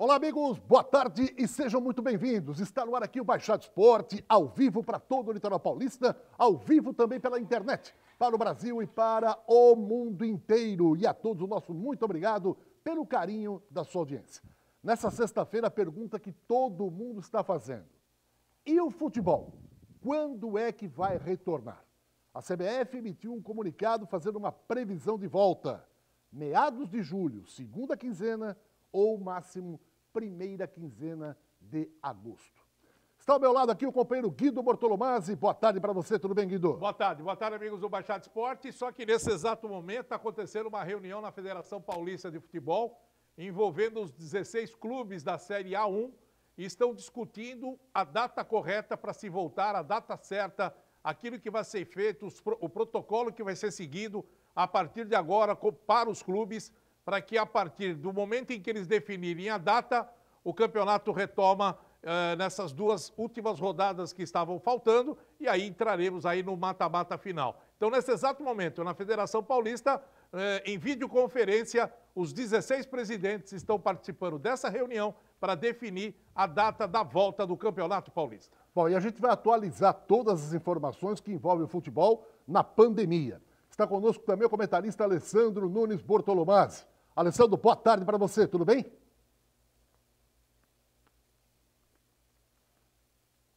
Olá, amigos, boa tarde e sejam muito bem-vindos. Está no ar aqui o Baixada Esporte, ao vivo para todo o litoral paulista, ao vivo também pela internet, para o Brasil e para o mundo inteiro. E a todos o nosso muito obrigado pelo carinho da sua audiência. Nessa sexta-feira, a pergunta que todo mundo está fazendo: e o futebol? Quando é que vai retornar? A CBF emitiu um comunicado fazendo uma previsão de volta. Meados de julho, segunda quinzena ou máximo primeira quinzena de agosto. Está ao meu lado aqui o companheiro Guido Bortolomazzi. Boa tarde para você, tudo bem, Guido? Boa tarde, amigos do Baixada Esporte. Só que nesse exato momento está acontecendo uma reunião na Federação Paulista de Futebol envolvendo os 16 clubes da Série A1 e estão discutindo a data correta para se voltar, a data certa, aquilo que vai ser feito, o protocolo que vai ser seguido a partir de agora para os clubes, para que a partir do momento em que eles definirem a data, o campeonato retoma nessas duas últimas rodadas que estavam faltando, e aí entraremos aí no mata-mata final. Então, nesse exato momento, na Federação Paulista, em videoconferência, os 16 presidentes estão participando dessa reunião para definir a data da volta do Campeonato Paulista. Bom, e a gente vai atualizar todas as informações que envolvem o futebol na pandemia. Está conosco também o comentarista Alessandro Nunes Bortolomazzi. Alessandro, boa tarde para você, tudo bem?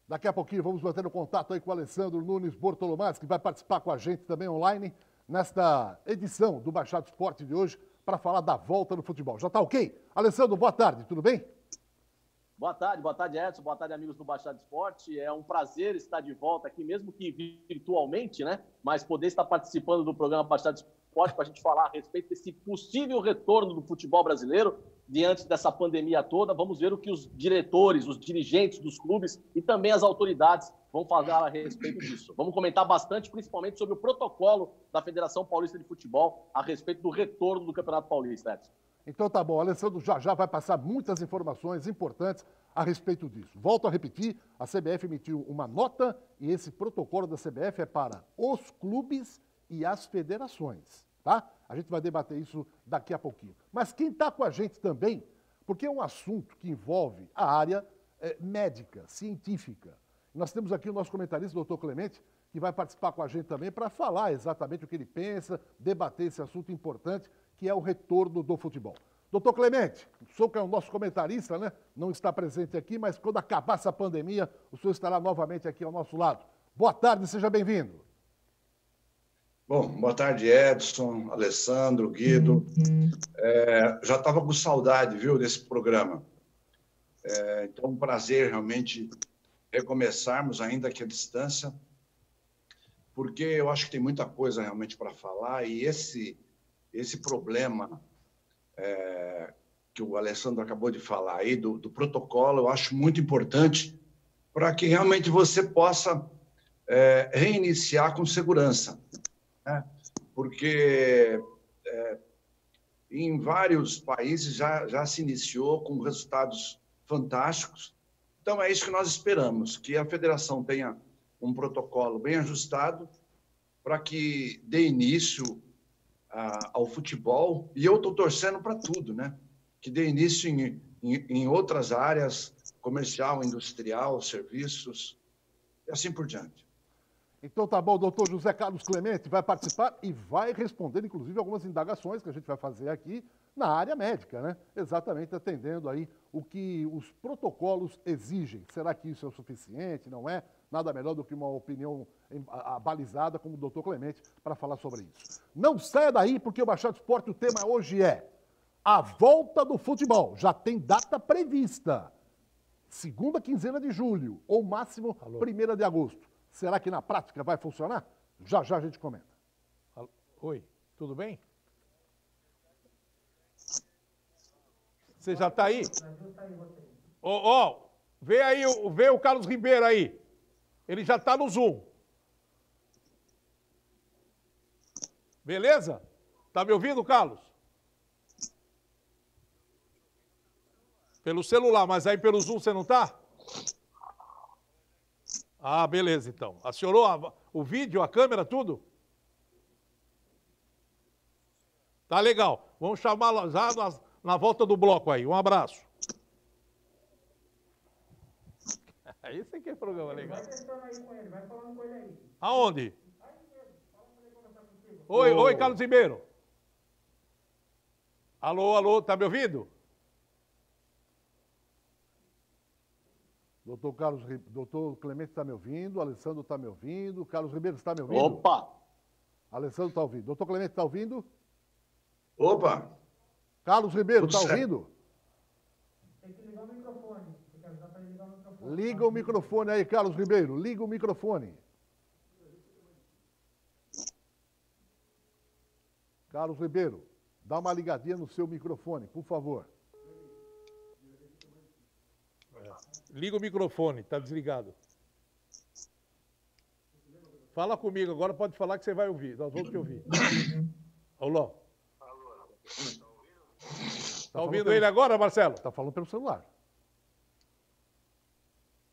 Daqui a pouquinho vamos mantendo contato aí com o Alessandro Nunes Bortolomazzi, que vai participar com a gente também online nesta edição do Baixada Esporte de hoje para falar da volta do futebol. Já está ok? Alessandro, boa tarde, tudo bem? Boa tarde, Edson. Boa tarde, amigos do Baixada Esporte. É um prazer estar de volta aqui, mesmo que virtualmente, né? Mas poder estar participando do programa Baixada Esporte para a gente falar a respeito desse possível retorno do futebol brasileiro diante dessa pandemia toda. Vamos ver o que os diretores, os dirigentes dos clubes e também as autoridades vão falar a respeito disso. Vamos comentar bastante, principalmente sobre o protocolo da Federação Paulista de Futebol a respeito do retorno do Campeonato Paulista, Edson. Então tá bom, o Alessandro já vai passar muitas informações importantes a respeito disso. Volto a repetir, a CBF emitiu uma nota e esse protocolo da CBF é para os clubes e as federações, tá? A gente vai debater isso daqui a pouquinho. Mas quem está com a gente também, porque é um assunto que envolve a área médica, científica. Nós temos aqui o nosso comentarista, o doutor Clemente, que vai participar com a gente também para falar exatamente o que ele pensa, debater esse assunto importante, que é o retorno do futebol. Doutor Clemente, o senhor que é o nosso comentarista, né? Não está presente aqui, mas quando acabar essa pandemia, o senhor estará novamente aqui ao nosso lado. Boa tarde, seja bem-vindo. Bom, boa tarde, Edson, Alessandro, Guido. Já estava com saudade, viu, desse programa. Então, um prazer realmente recomeçarmos, ainda que à distância, porque eu acho que tem muita coisa realmente para falar e esse problema que o Alessandro acabou de falar aí, do protocolo, eu acho muito importante para que realmente você possa reiniciar com segurança, né? Porque em vários países já se iniciou com resultados fantásticos. Então, é isso que nós esperamos, que a federação tenha um protocolo bem ajustado para que dê início ao futebol, e eu estou torcendo para tudo, né? Que dê início em outras áreas, comercial, industrial, serviços, e assim por diante. Então tá bom, o doutor José Carlos Clemente vai participar e vai responder, inclusive, algumas indagações que a gente vai fazer aqui na área médica, né? Exatamente atendendo aí o que os protocolos exigem. Será que isso é o suficiente? Não é? Nada melhor do que uma opinião abalizada como o doutor Clemente para falar sobre isso. Não saia daí, porque o Baixada Esporte, o tema hoje é a volta do futebol. Já tem data prevista. Segunda quinzena de julho, ou máximo primeira de agosto. Será que na prática vai funcionar? Já a gente comenta. Oi, tudo bem? Você já está aí? Vê o Carlos Ribeiro aí. Ele já está no Zoom. Beleza? Tá me ouvindo, Carlos? Pelo celular, mas aí pelo Zoom você não está? Ah, beleza, então. Acionou o vídeo, a câmera, tudo? Tá legal. Vamos chamá-la já na volta do bloco aí. Um abraço. Esse aqui é programa legal. Vai testando aí com ele, vai falando com ele aí. Aonde? Oi, Carlos Ribeiro. Alô, tá me ouvindo? Doutor Clemente está me ouvindo, Alessandro está me ouvindo, Carlos Ribeiro está me ouvindo? Opa! Alessandro está ouvindo. Doutor Clemente está ouvindo? Opa! Carlos Ribeiro, Tudo está certo. ouvindo? Tem que ligar o microfone. Tem que avisar para ele ligar o microfone. Liga o microfone aí, Carlos Ribeiro. Liga o microfone. Carlos Ribeiro, dá uma ligadinha no seu microfone, por favor. Liga o microfone, tá desligado. Fala comigo agora, pode falar que você vai ouvir. Nós vamos te ouvir. Alô? Tá ouvindo ele agora, Marcelo? Está falando pelo celular.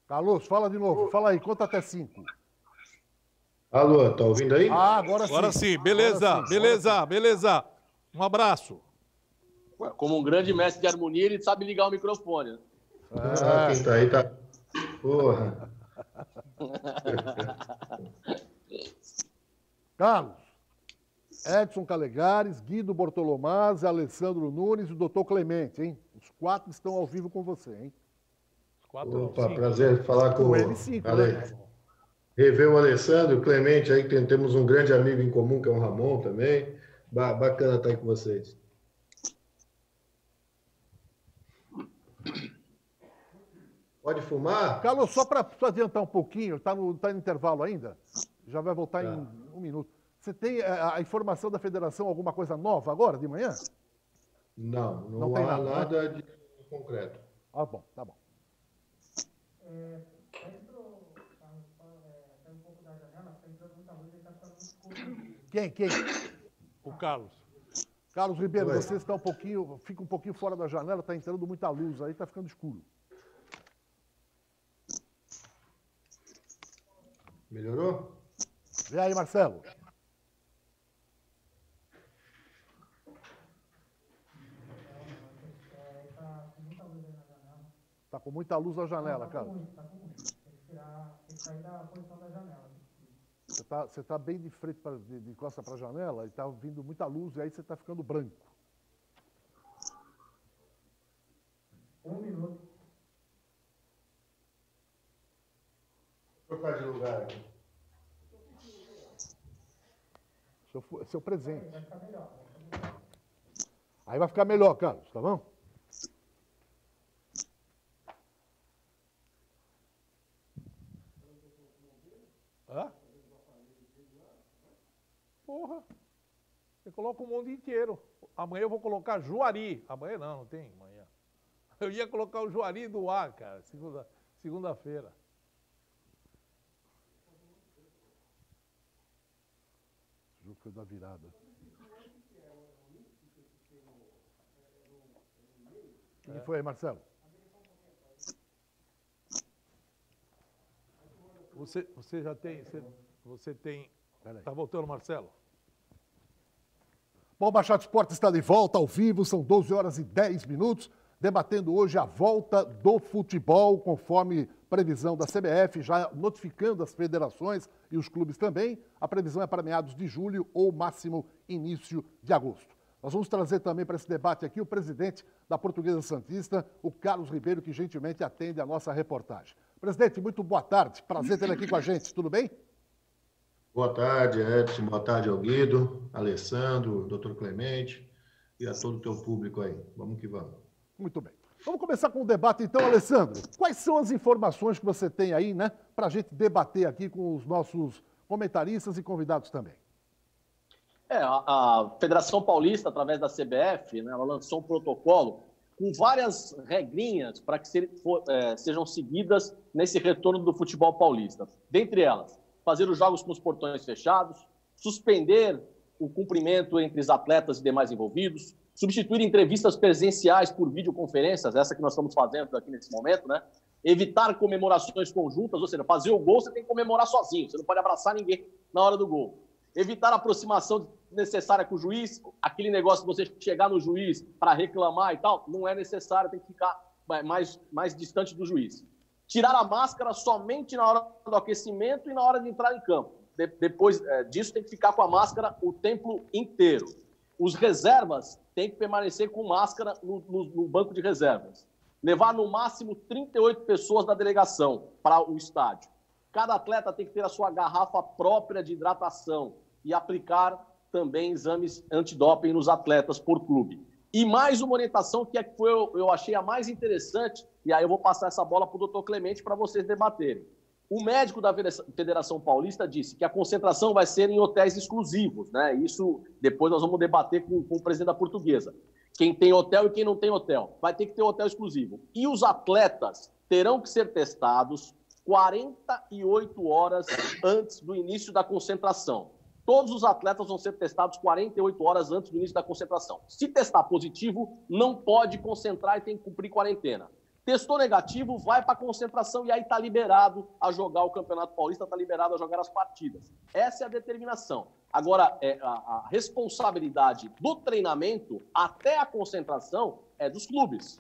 Carlos, fala de novo. Fala aí, conta até 5. Alô, tá ouvindo aí? Ah, agora sim. Agora sim, beleza, Agora sim, beleza. Um abraço. Ué, como um grande mestre de harmonia, ele sabe ligar o microfone, né? Ah, quem tá aí tá. Porra. Carlos, Edson Calegares, Guido Bortolomaz, Alessandro Nunes e o doutor Clemente, hein? Os 4 estão ao vivo com você, hein? Opa, prazer falar com Com ele 5, Ale... né? Rever o Alessandro, o Clemente aí, que temos um grande amigo em comum, que é o Ramon também. Bacana estar aí com vocês. Pode fumar? Carlos, só para adiantar um pouquinho, está no intervalo ainda? Já vai voltar em 1 minuto. Você tem a informação da federação, alguma coisa nova agora, de manhã? Não tem há nada, né? nada de concreto. Ah, bom, tá bom. Sai um pouco da janela, está entrando muita luz, ele está ficando muito escuro. Quem? O Carlos. Carlos Ribeiro, Oi. você está fica um pouquinho fora da janela, está entrando muita luz aí, está ficando escuro. Melhorou? Vê aí, Marcelo. Está com muita luz na janela, Carlos. Está com muito. Tem que sair da posição da janela. Você está bem de frente, de costa para a janela, e está vindo muita luz, e aí você está ficando branco. 1 minuto. Vou trocar de lugar aqui. Seu presente. Vai ficar melhor. Aí vai ficar melhor, Carlos, tá bom? Hã? Porra. Você coloca o mundo inteiro. Amanhã eu vou colocar Juari. Amanhã não tem amanhã. Eu ia colocar o Juari do ar, cara, segunda-feira. O jogo foi da virada. O que foi aí, Marcelo? Você já tem. Você tem. Peraí. Tá voltando, Marcelo? Bom, o Baixada Esportes está de volta ao vivo, são 12 horas e 10 minutos, debatendo hoje a volta do futebol, conforme previsão da CBF, já notificando as federações e os clubes também. A previsão é para meados de julho ou máximo início de agosto. Nós vamos trazer também para esse debate aqui o presidente da Portuguesa Santista, o Carlos Ribeiro, que gentilmente atende a nossa reportagem. Presidente, muito boa tarde, prazer ter ele aqui com a gente, tudo bem? Boa tarde, Edson. Boa tarde ao Guido, Alessandro, doutor Clemente e a todo o teu público aí. Vamos que vamos. Muito bem. Vamos começar com o debate então, Alessandro. Quais são as informações que você tem aí, né, para a gente debater aqui com os nossos comentaristas e convidados também? A Federação Paulista, através da CBF, né, ela lançou um protocolo com várias regrinhas para que sejam seguidas nesse retorno do futebol paulista. Dentre elas, fazer os jogos com os portões fechados, suspender o cumprimento entre os atletas e demais envolvidos, substituir entrevistas presenciais por videoconferências, essa que nós estamos fazendo aqui nesse momento, né? Evitar comemorações conjuntas, ou seja, fazer o gol você tem que comemorar sozinho, você não pode abraçar ninguém na hora do gol. Evitar a aproximação necessária com o juiz, aquele negócio de você chegar no juiz para reclamar e tal, não é necessário, tem que ficar mais distante do juiz. Tirar a máscara somente na hora do aquecimento e na hora de entrar em campo. Depois disso, tem que ficar com a máscara o tempo inteiro. Os reservas têm que permanecer com máscara no banco de reservas. Levar no máximo 38 pessoas da delegação para o estádio. Cada atleta tem que ter a sua garrafa própria de hidratação e aplicar também exames antidoping nos atletas por clube. E mais uma orientação que eu achei a mais interessante, e aí eu vou passar essa bola para o doutor Clemente para vocês debaterem. O médico da Federação Paulista disse que a concentração vai ser em hotéis exclusivos, né? Isso depois nós vamos debater com o presidente da Portuguesa. Quem tem hotel e quem não tem hotel. Vai ter que ter hotel exclusivo. E os atletas terão que ser testados 48 horas antes do início da concentração. Todos os atletas vão ser testados 48 horas antes do início da concentração. Se testar positivo, não pode concentrar e tem que cumprir quarentena. Testou negativo, vai para a concentração e aí está liberado a jogar o Campeonato Paulista, está liberado a jogar as partidas. Essa é a determinação. Agora, a responsabilidade do treinamento até a concentração é dos clubes.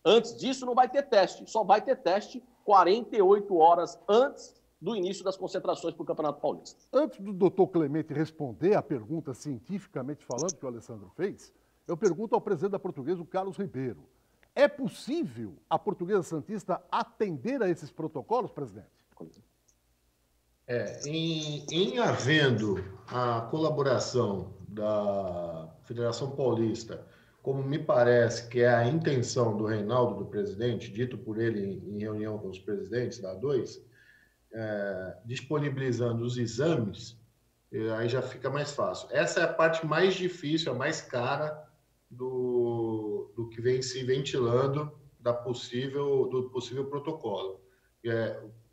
Antes disso, não vai ter teste. Só vai ter teste 48 horas antes do início das concentrações para o Campeonato Paulista. Antes do doutor Clemente responder a pergunta cientificamente falando que o Alessandro fez, eu pergunto ao presidente da Portuguesa, o Carlos Ribeiro. É possível a Portuguesa Santista atender a esses protocolos, presidente? Em havendo a colaboração da Federação Paulista, como me parece que é a intenção do Reinaldo, do presidente, dito por ele em reunião com os presidentes da A2, disponibilizando os exames, aí já fica mais fácil. Essa é a parte mais difícil, a mais cara do que vem se ventilando do possível protocolo.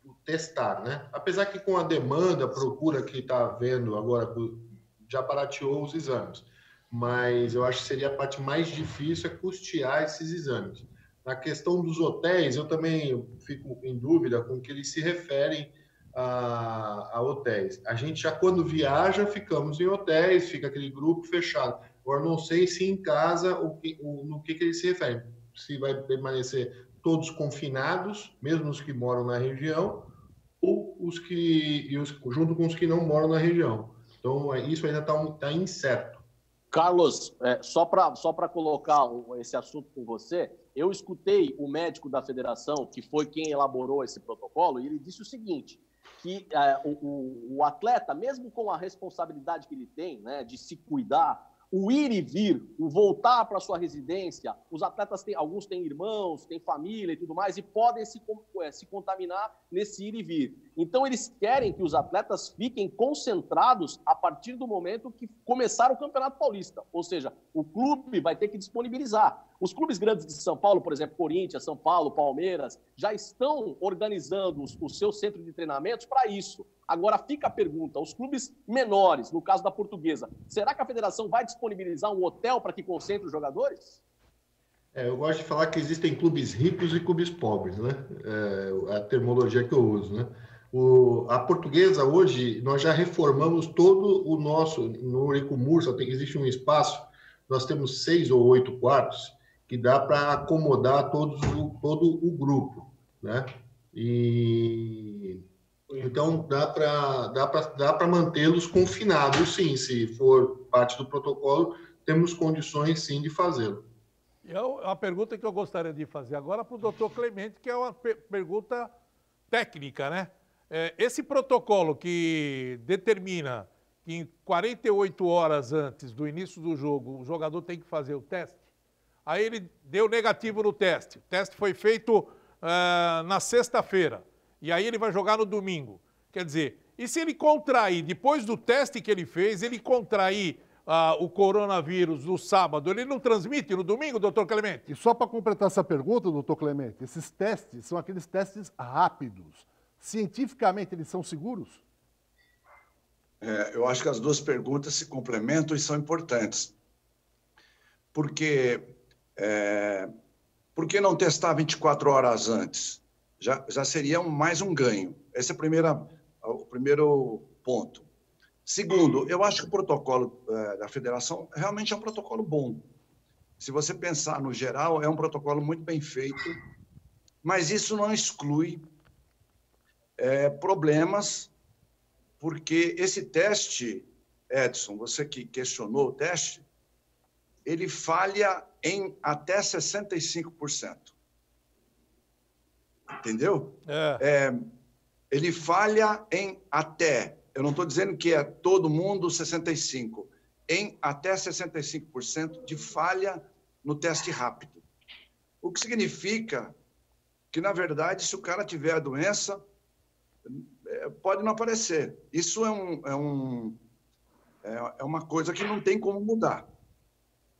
O testar, né? Apesar que com a demanda, a procura que está havendo agora, já barateou os exames. Mas eu acho que seria a parte mais difícil custear esses exames. Na questão dos hotéis, eu também fico em dúvida com o que eles se referem a hotéis. A gente já, quando viaja, ficamos em hotéis, fica aquele grupo fechado. Agora, não sei se em casa, no que eles se referem. Se vai permanecer todos confinados, mesmo os que moram na região, ou junto com os que não moram na região. Então, isso ainda está incerto. Carlos, só para colocar esse assunto com você, eu escutei o médico da federação, que foi quem elaborou esse protocolo, e ele disse o seguinte, que o atleta, mesmo com a responsabilidade que ele tem, né, de se cuidar, o ir e vir, o voltar para sua residência, os atletas alguns têm irmãos, têm família e tudo mais, e podem se contaminar nesse ir e vir. Então, eles querem que os atletas fiquem concentrados a partir do momento que começar o Campeonato Paulista. Ou seja, o clube vai ter que disponibilizar. Os clubes grandes de São Paulo, por exemplo, Corinthians, São Paulo, Palmeiras, já estão organizando o seu centro de treinamentos para isso. Agora fica a pergunta, os clubes menores, no caso da Portuguesa, será que a federação vai disponibilizar um hotel para que concentre os jogadores? Eu gosto de falar que existem clubes ricos e clubes pobres, né? É a terminologia que eu uso, né? A Portuguesa, hoje, nós já reformamos todo o nosso, no Eurico Mursa, existe um espaço, nós temos 6 ou 8 quartos, que dá para acomodar todo o grupo, né? Então, dá para mantê-los confinados, sim. Se for parte do protocolo, temos condições, sim, de fazê-lo. A pergunta que eu gostaria de fazer agora para o doutor Clemente, que é uma pergunta técnica, né? Esse protocolo que determina que em 48 horas antes do início do jogo o jogador tem que fazer o teste, aí ele deu negativo no teste. O teste foi feito na sexta-feira. E aí ele vai jogar no domingo. Quer dizer, e se ele contrair, depois do teste que ele fez, ele contrair o coronavírus no sábado, ele não transmite no domingo, doutor Clemente? E só para completar essa pergunta, doutor Clemente, esses testes são aqueles testes rápidos. Cientificamente, eles são seguros? Eu acho que as duas perguntas se complementam e são importantes. Porque por que não testar 24 horas antes? Já seria mais um ganho. Esse é o primeiro ponto. Segundo, eu acho que o protocolo da federação realmente é um protocolo bom. Se você pensar no geral, é um protocolo muito bem feito, mas isso não exclui problemas, porque esse teste, Edson, você que questionou o teste, ele falha em até 65%. Entendeu? Ele falha em até, eu não estou dizendo que é todo mundo 65%, em até 65% de falha no teste rápido. O que significa que, na verdade, se o cara tiver a doença, pode não aparecer. Isso é uma coisa que não tem como mudar.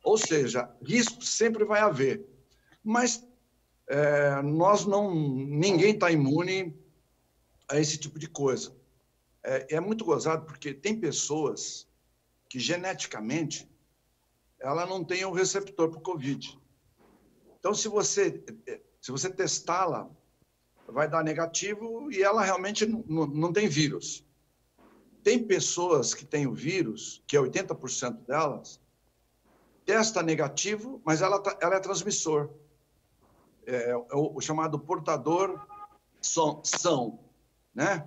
Ou seja, risco sempre vai haver. Mas ninguém está imune a esse tipo de coisa. É muito gozado, porque tem pessoas que, geneticamente, ela não tem o receptor para o Covid. Então, se você testá-la, vai dar negativo e ela realmente não tem vírus. Tem pessoas que têm o vírus, que é 80% delas, testa negativo, mas ela é transmissor. É o chamado portador são, né?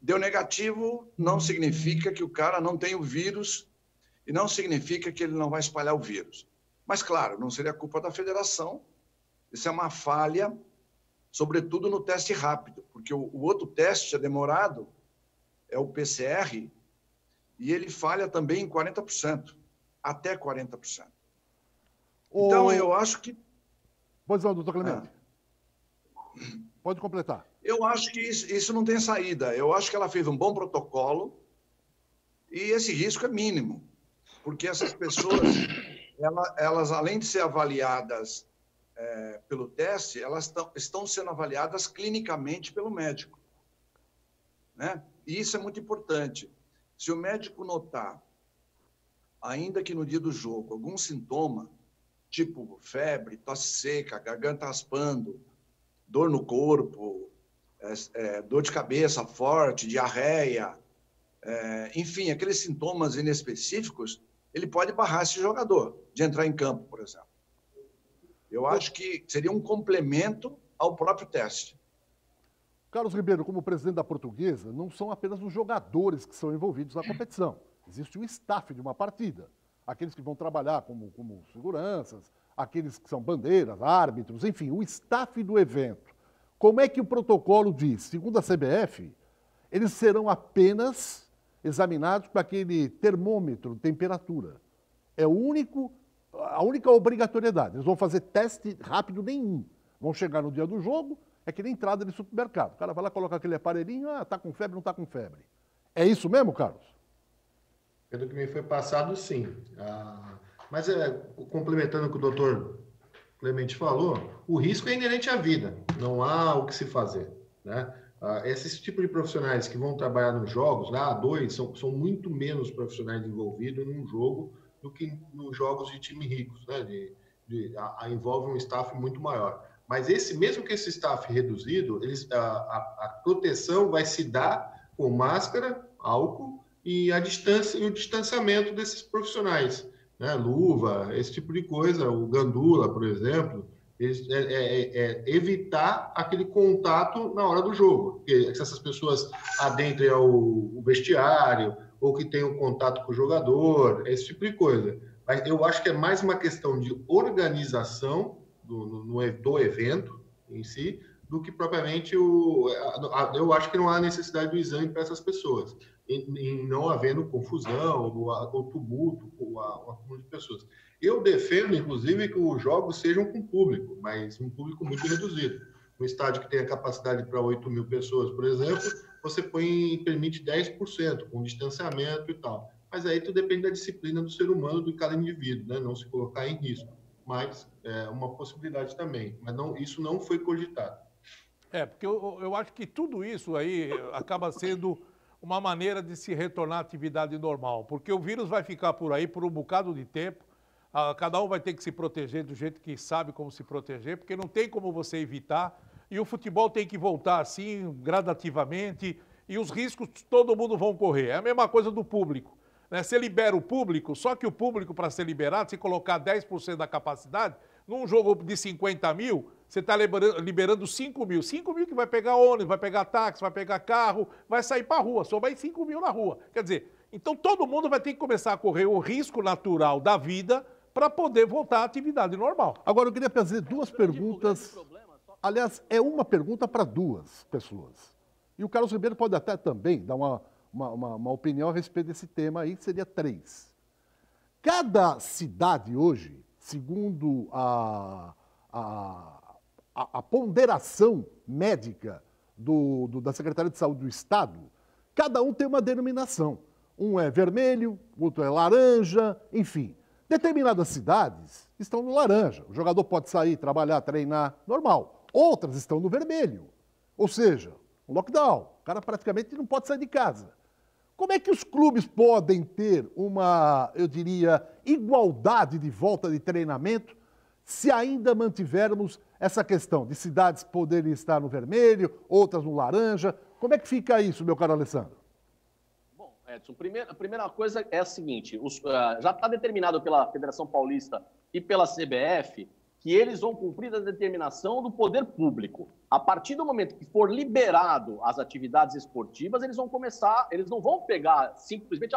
Deu negativo não significa que o cara não tem o vírus e não significa que ele não vai espalhar o vírus. Mas, claro, não seria culpa da federação. Isso é uma falha, sobretudo no teste rápido, porque o outro teste é demorado, é o PCR, e ele falha também em 40%, até 40%. Então, eu acho que... Pois não, doutor Clemente. Pode completar. Eu acho que isso não tem saída. Eu acho que ela fez um bom protocolo e esse risco é mínimo, porque essas pessoas, elas além de ser avaliadas pelo teste, elas estão sendo avaliadas clinicamente pelo médico, né? E isso é muito importante. Se o médico notar, ainda que no dia do jogo, algum sintoma, tipo febre, tosse seca, garganta raspando, dor no corpo, dor de cabeça forte, diarreia, enfim, aqueles sintomas inespecíficos, ele pode barrar esse jogador de entrar em campo, por exemplo. Eu acho que seria um complemento ao próprio teste. Carlos Ribeiro, como presidente da Portuguesa, não são apenas os jogadores que são envolvidos na competição. Existe o staff de uma partida. Aqueles que vão trabalhar como seguranças, aqueles que são bandeiras, árbitros, enfim, o staff do evento. Como é que o protocolo diz? Segundo a CBF, eles serão apenas examinados com aquele termômetro de temperatura. É a única obrigatoriedade. Eles vão fazer teste rápido nenhum. Vão chegar no dia do jogo, é que nem entrada de supermercado. O cara vai lá, coloca aquele aparelhinho, tá com febre, não tá com febre. É isso mesmo, Carlos? Pelo que me foi passado, sim. Mas, complementando o que o doutor Clemente falou, o risco é inerente à vida. Não há o que se fazer, né? Esses tipos de profissionais que vão trabalhar nos jogos, lá, dois, são muito menos profissionais envolvidos num jogo do que nos jogos de time ricos, né? Envolve um staff muito maior. Mas mesmo que esse staff reduzido, a proteção vai se dar com máscara, álcool e a distância e o distanciamento desses profissionais, né? Luva, esse tipo de coisa, o gandula, por exemplo, evitar aquele contato na hora do jogo, porque se essas pessoas adentrem o vestiário ou que tenham contato com o jogador, esse tipo de coisa. Mas eu acho que é mais uma questão de organização do evento em si, do que propriamente eu acho que não há necessidade do exame para essas pessoas, em não havendo confusão ou tumulto com o acúmulo de pessoas. Eu defendo, inclusive, que os jogos sejam com público, mas um público muito reduzido. Um estádio que tenha capacidade para 8 mil pessoas, por exemplo, você permite 10%, com distanciamento e tal. Mas aí tudo depende da disciplina do ser humano, de cada indivíduo, né? Não se colocar em risco. Mas é uma possibilidade também. Mas isso não foi cogitado. Porque eu acho que tudo isso aí acaba sendo uma maneira de se retornar à atividade normal, porque o vírus vai ficar por aí por um bocado de tempo, cada um vai ter que se proteger do jeito que sabe como se proteger, porque não tem como você evitar, e o futebol tem que voltar assim, gradativamente, e os riscos todo mundo vão correr. É a mesma coisa do público, né? Você libera o público, só que o público, para ser liberado, se colocar 10% da capacidade, num jogo de 50 mil, você está liberando 5 mil. 5 mil que vai pegar ônibus, vai pegar táxi, vai pegar carro, vai sair para a rua. Só vai 5 mil na rua. Quer dizer, então todo mundo vai ter que começar a correr o risco natural da vida para poder voltar à atividade normal. Agora, eu queria fazer duas perguntas. Aliás, é uma pergunta para duas pessoas. E o Carlos Ribeiro pode até também dar uma opinião a respeito desse tema aí, que seria 3. Cada cidade hoje, segundo a ponderação médica da Secretaria de Saúde do Estado, cada um tem uma denominação. Um é vermelho, outro é laranja, enfim. Determinadas cidades estão no laranja. O jogador pode sair, trabalhar, treinar, normal. Outras estão no vermelho. Ou seja, um lockdown. O cara praticamente não pode sair de casa. Como é que os clubes podem ter uma, eu diria, igualdade de volta de treinamento se ainda mantivermos essa questão de cidades poderem estar no vermelho, outras no laranja? Como é que fica isso, meu caro Alessandro? Bom, Edson, a primeira coisa é a seguinte, já está determinado pela Federação Paulista e pela CBF que eles vão cumprir a determinação do poder público. A partir do momento que for liberado as atividades esportivas, eles não vão pegar simplesmente,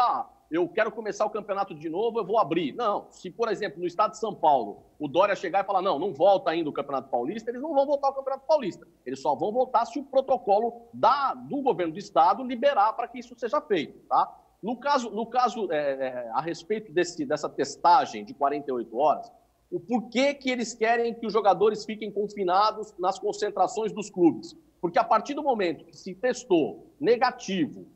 eu quero começar o campeonato de novo, eu vou abrir. Não, se, por exemplo, no estado de São Paulo, o Dória chegar e falar, não volta ainda o Campeonato Paulista, eles não vão voltar ao Campeonato Paulista. Eles só vão voltar se o protocolo do governo do estado liberar para que isso seja feito, tá? No caso a respeito dessa testagem de 48 horas, o porquê que eles querem que os jogadores fiquem confinados nas concentrações dos clubes. Porque a partir do momento que se testou negativo,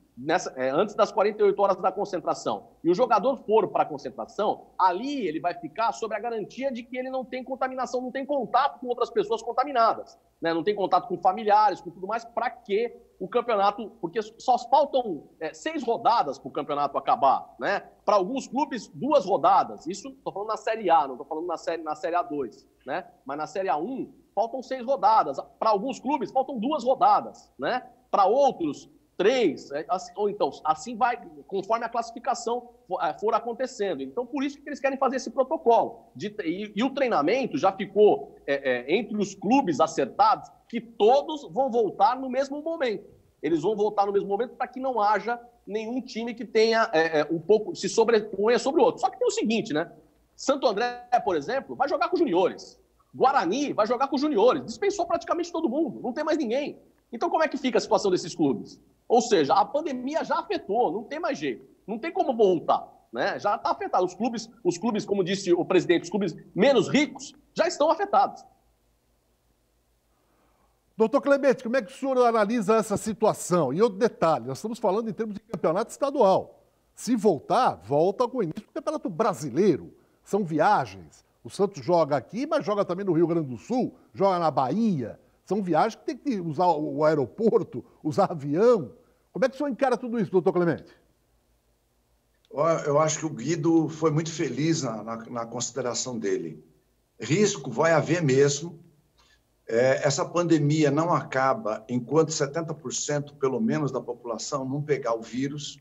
antes das 48 horas da concentração, e o jogador for para a concentração, ali ele vai ficar sob a garantia de que ele não tem contaminação, não tem contato com outras pessoas contaminadas, né? Não tem contato com familiares, com tudo mais, para que o campeonato... Porque só faltam 6 rodadas para o campeonato acabar, né? Para alguns clubes, 2 rodadas. Isso estou falando na Série A, não estou falando na Série A2, né? Mas na Série A1, faltam 6 rodadas. Para alguns clubes, faltam 2 rodadas, né? Para outros... 3, ou então, assim vai, conforme a classificação for acontecendo. Então, por isso que eles querem fazer esse protocolo. E o treinamento já ficou entre os clubes acertados que todos vão voltar no mesmo momento. Eles vão voltar no mesmo momento para que não haja nenhum time que tenha se sobreponha sobre o outro. Só que tem o seguinte, né? Santo André, por exemplo, vai jogar com juniores. Guarani vai jogar com juniores. Dispensou praticamente todo mundo, não tem mais ninguém. Então, como é que fica a situação desses clubes? Ou seja, a pandemia já afetou, não tem mais jeito, não tem como voltar, né? Já está afetado. Os clubes, como disse o presidente, os clubes menos ricos já estão afetados. Doutor Clemente, como é que o senhor analisa essa situação? E outro detalhe, nós estamos falando em termos de campeonato estadual. Se voltar, volta com o início do Campeonato Brasileiro. São viagens. O Santos joga aqui, mas joga também no Rio Grande do Sul, joga na Bahia. São viagens que tem que usar o aeroporto, usar avião. Como é que o senhor encara tudo isso, doutor Clemente? Eu acho que o Guido foi muito feliz na consideração dele. Risco vai haver mesmo. Essa pandemia não acaba enquanto 70%, pelo menos, da população não pegar o vírus.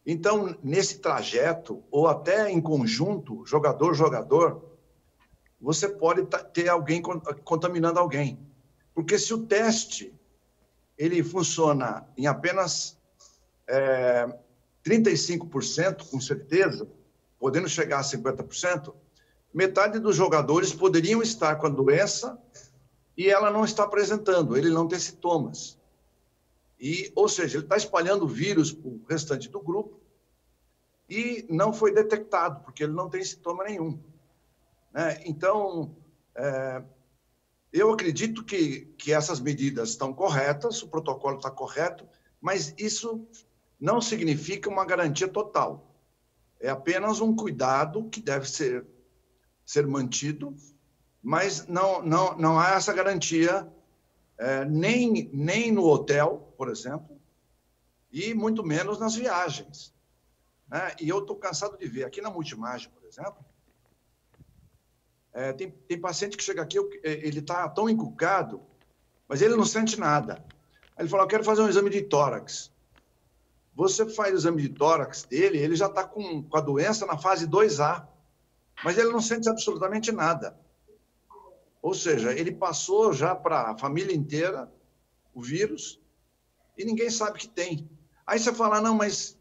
Então, nesse trajeto, ou até em conjunto, jogador, você pode ter alguém contaminando alguém. Porque se o teste ele funciona em apenas 35%, com certeza, podendo chegar a 50%, metade dos jogadores poderiam estar com a doença e ela não está apresentando, ele não tem sintomas. Ou seja, ele está espalhando o vírus para o restante do grupo e não foi detectado, porque ele não tem sintoma nenhum, né? Então, eu acredito que essas medidas estão corretas, o protocolo está correto, mas isso não significa uma garantia total. É apenas um cuidado que deve ser mantido, mas não há essa garantia nem no hotel, por exemplo, e muito menos nas viagens, né? E eu estou cansado de ver, aqui na Multimagem, por exemplo, tem paciente que chega aqui, ele está tão encucado, mas ele não sente nada. Aí ele fala, eu quero fazer um exame de tórax. Você faz o exame de tórax dele, ele já está com a doença na fase 2A, mas ele não sente absolutamente nada. Ou seja, ele passou já para a família inteira o vírus e ninguém sabe que tem. Aí você fala, não, mas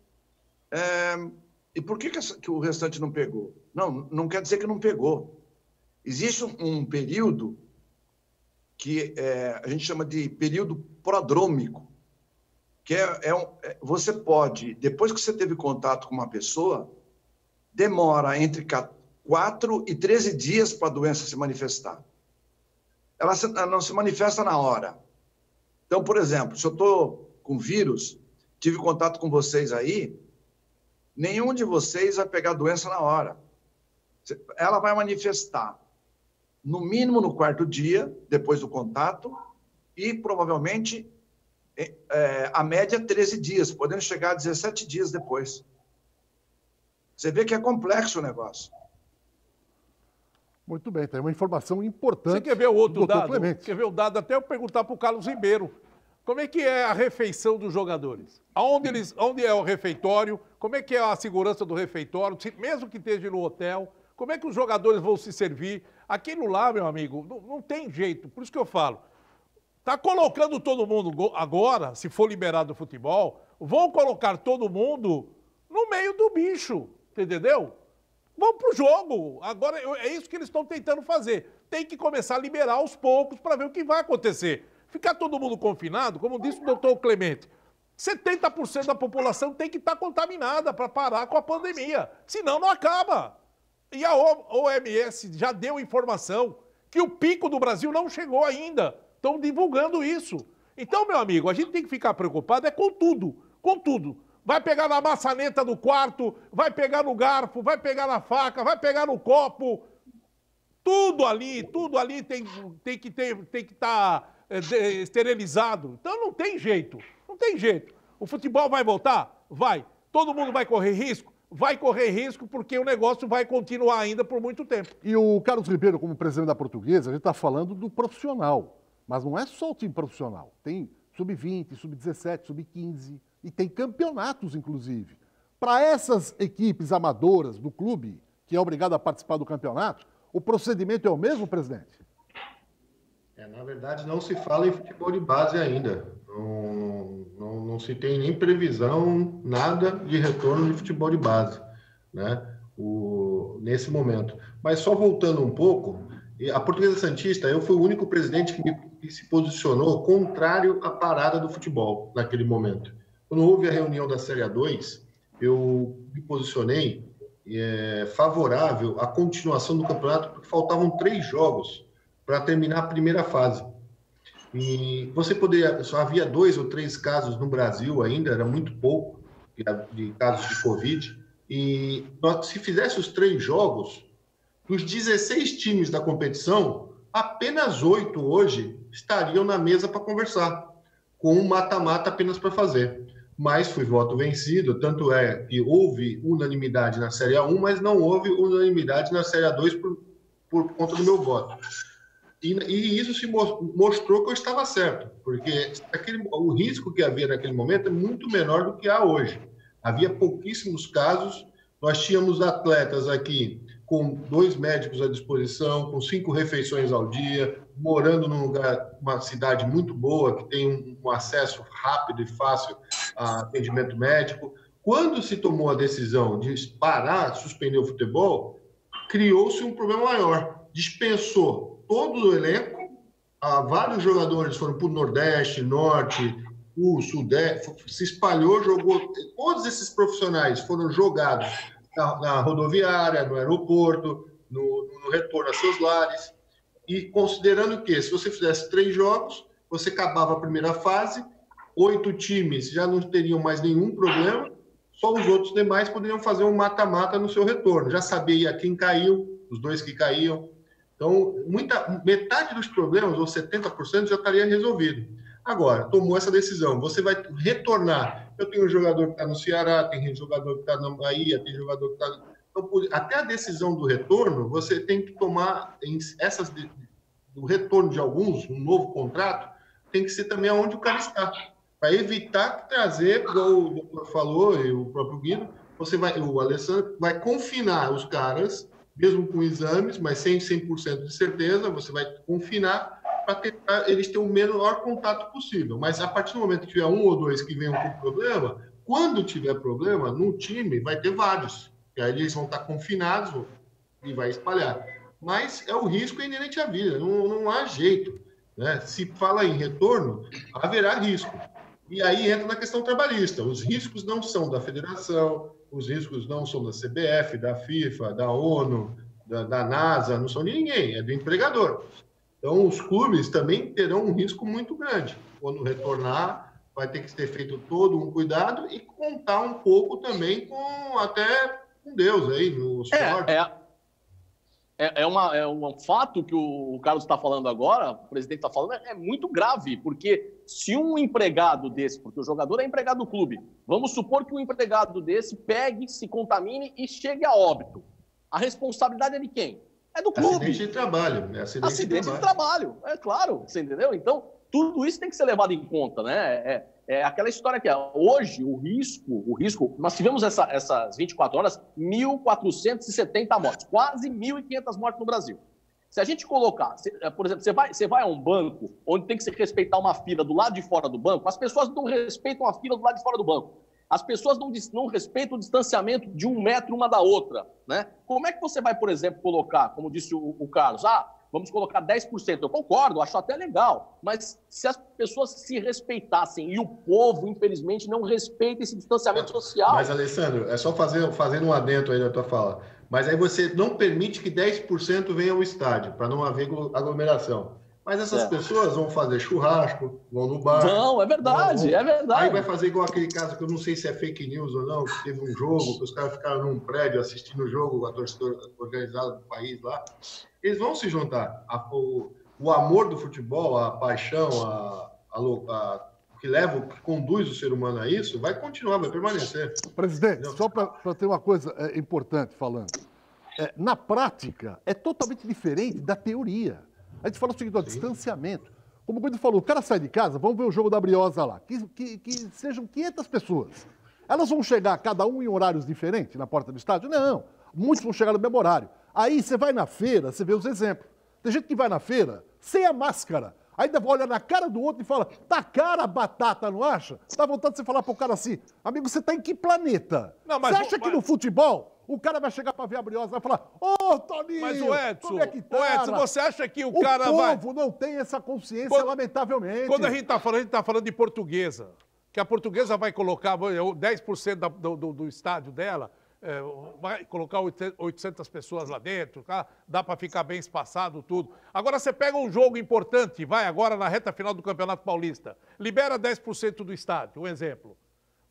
e por que o restante não pegou? Não quer dizer que não pegou. Existe um período que a gente chama de período prodrômico, que você pode, depois que você teve contato com uma pessoa, demora entre 4 e 13 dias para a doença se manifestar. Ela não se manifesta na hora. Então, por exemplo, se eu estou com vírus, tive contato com vocês aí, nenhum de vocês vai pegar a doença na hora. Ela vai manifestar, no mínimo no 4º dia, depois do contato, e provavelmente, a média, 13 dias, podendo chegar a 17 dias depois. Você vê que é complexo o negócio. Muito bem, tem uma informação importante. Você quer ver o outro dado? Clemente. Quer ver o dado? Até eu perguntar para o Carlos Ribeiro. Como é que é a refeição dos jogadores? Onde é o refeitório? Como é que é a segurança do refeitório? Mesmo que esteja no hotel, como é que os jogadores vão se servir? Aquilo lá, meu amigo, não tem jeito. Por isso que eu falo. Tá colocando todo mundo agora, se for liberado o futebol, vão colocar todo mundo no meio do bicho, entendeu? Vão pro jogo. Agora é isso que eles estão tentando fazer. Tem que começar a liberar aos poucos para ver o que vai acontecer. Ficar todo mundo confinado, como disse o doutor Clemente, 70% da população tem que estar contaminada para parar com a pandemia. Senão não acaba. E a OMS já deu informação que o pico do Brasil não chegou ainda. Estão divulgando isso. Então, meu amigo, a gente tem que ficar preocupado com tudo. Com tudo. Vai pegar na maçaneta do quarto, vai pegar no garfo, vai pegar na faca, vai pegar no copo. Tudo ali tem que estar esterilizado. Então não tem jeito. Não tem jeito. O futebol vai voltar? Vai. Todo mundo vai correr risco? Vai correr risco porque o negócio vai continuar ainda por muito tempo. E o Carlos Ribeiro, como presidente da Portuguesa, a gente está falando do profissional. Mas não é só o time profissional. Tem sub-20, sub-17, sub-15 e tem campeonatos, inclusive. Para essas equipes amadoras do clube, que é obrigado a participar do campeonato, o procedimento é o mesmo, presidente? Na verdade, não se fala em futebol de base ainda. Não se tem nem previsão, nada de retorno de futebol de base, né? Nesse momento. Mas só voltando um pouco, a Portuguesa Santista, eu fui o único presidente que se posicionou contrário à parada do futebol naquele momento. Quando houve a reunião da Série A2, eu me posicionei favorável à continuação do campeonato, porque faltavam 3 jogos para terminar a primeira fase. E só havia 2 ou 3 casos no Brasil ainda, era muito pouco de casos de Covid. E se fizesse os 3 jogos, dos 16 times da competição, apenas 8 hoje estariam na mesa para conversar, com um mata-mata apenas para fazer. Mas foi voto vencido, tanto é que houve unanimidade na Série A1, mas não houve unanimidade na Série A2 por conta do meu voto. E isso se mostrou que eu estava certo, porque o risco que havia naquele momento é muito menor do que há hoje. Havia pouquíssimos casos, nós tínhamos atletas aqui com 2 médicos à disposição, com 5 refeições ao dia, morando num lugar, uma cidade muito boa, que tem um acesso rápido e fácil a atendimento médico. Quando se tomou a decisão de parar, suspender o futebol, criou-se um problema maior. Dispensou todo o elenco, vários jogadores foram para o Nordeste, Norte, o Sudeste, se espalhou, jogou. Todos esses profissionais foram jogados na rodoviária, no aeroporto, no retorno a seus lares. E considerando que, se você fizesse 3 jogos, você acabava a primeira fase, 8 times já não teriam mais nenhum problema, só os outros demais poderiam fazer um mata-mata no seu retorno. Já sabia quem caiu, os 2 que caíam. Então, metade dos problemas, ou 70%, já estaria resolvido. Agora, tomou essa decisão, você vai retornar. Eu tenho um jogador que está no Ceará, tem jogador que está na Bahia, tem jogador que está... Então, até a decisão do retorno, você tem que tomar do retorno de alguns, um novo contrato, tem que ser também aonde o cara está. Para evitar trazer, como o doutor falou, e o próprio Guido, o Alessandro vai confinar os caras mesmo com exames, mas sem 100% de certeza, você vai confinar para tentar eles ter o menor contato possível. Mas a partir do momento que tiver 1 ou 2 que venham com problema, quando tiver problema, no time vai ter vários. E aí eles vão estar confinados e vai espalhar. Mas é o risco inerente à vida, não há jeito. Né? Se fala em retorno, haverá risco. E aí entra na questão trabalhista. Os riscos não são da federação, os riscos não são da CBF, da FIFA, da ONU, da NASA, não são de ninguém, é do empregador. Então, os clubes também terão um risco muito grande. Quando retornar, vai ter que ser feito todo um cuidado e contar um pouco também até com Deus aí, no sorte. É um fato que o Carlos está falando agora, o presidente está falando, é muito grave, porque se um empregado desse, porque o jogador é empregado do clube, vamos supor que um empregado desse pegue, se contamine e chegue a óbito. A responsabilidade é de quem? É do clube. Acidente de trabalho. Acidente de trabalho, é claro, você entendeu? Então, tudo isso tem que ser levado em conta, né? É aquela história que hoje o risco, nós tivemos essas 24 horas, 1.470 mortes, quase 1.500 mortes no Brasil. Se a gente colocar, por exemplo, você vai a um banco onde tem que se respeitar uma fila do lado de fora do banco, as pessoas não respeitam a fila do lado de fora do banco. As pessoas não respeitam o distanciamento de 1 metro uma da outra, né? Como é que você vai, por exemplo, colocar, como disse o Carlos, vamos colocar 10%. Eu concordo, acho até legal, mas se as pessoas se respeitassem e o povo, infelizmente, não respeita esse distanciamento social... Mas, Alessandro, é só fazendo um adendo aí na tua fala, mas aí você não permite que 10% venha ao estádio, para não haver aglomeração. Mas essas pessoas vão fazer churrasco, vão no bar... Não, é verdade, é verdade. Aí vai fazer igual aquele caso que eu não sei se é fake news ou não, que teve um jogo, que os caras ficaram num prédio assistindo o jogo, a torcida organizada do país lá. Eles vão se juntar. O amor do futebol, a paixão, o que conduz o ser humano a isso, vai continuar, vai permanecer. Presidente, entendeu? Só para ter uma coisa importante falando. Na prática, é totalmente diferente da teoria. A gente fala o seguinte, distanciamento. Como o Guido falou, o cara sai de casa, vamos ver o jogo da Briosa lá, que sejam 500 pessoas. Elas vão chegar, cada um em horários diferentes, na porta do estádio? Não, muitos vão chegar no mesmo horário. Aí você vai na feira, você vê os exemplos. Tem gente que vai na feira sem a máscara, ainda vai olhar na cara do outro e fala, tá cara a batata, não acha? Dá vontade de você falar pro cara assim, amigo, você tá em que planeta? Você acha que no futebol... O cara vai chegar para ver a Briosa e vai falar, Toninho, mas o Edson, como é que tá? Edson, você acha que o cara vai... O povo não tem essa consciência, lamentavelmente. Quando a gente tá falando de Portuguesa, que a Portuguesa vai colocar 10% do estádio dela, vai colocar 800 pessoas lá dentro, tá? Dá para ficar bem espaçado tudo. Agora você pega um jogo importante, vai agora na reta final do Campeonato Paulista, libera 10% do estádio, um exemplo.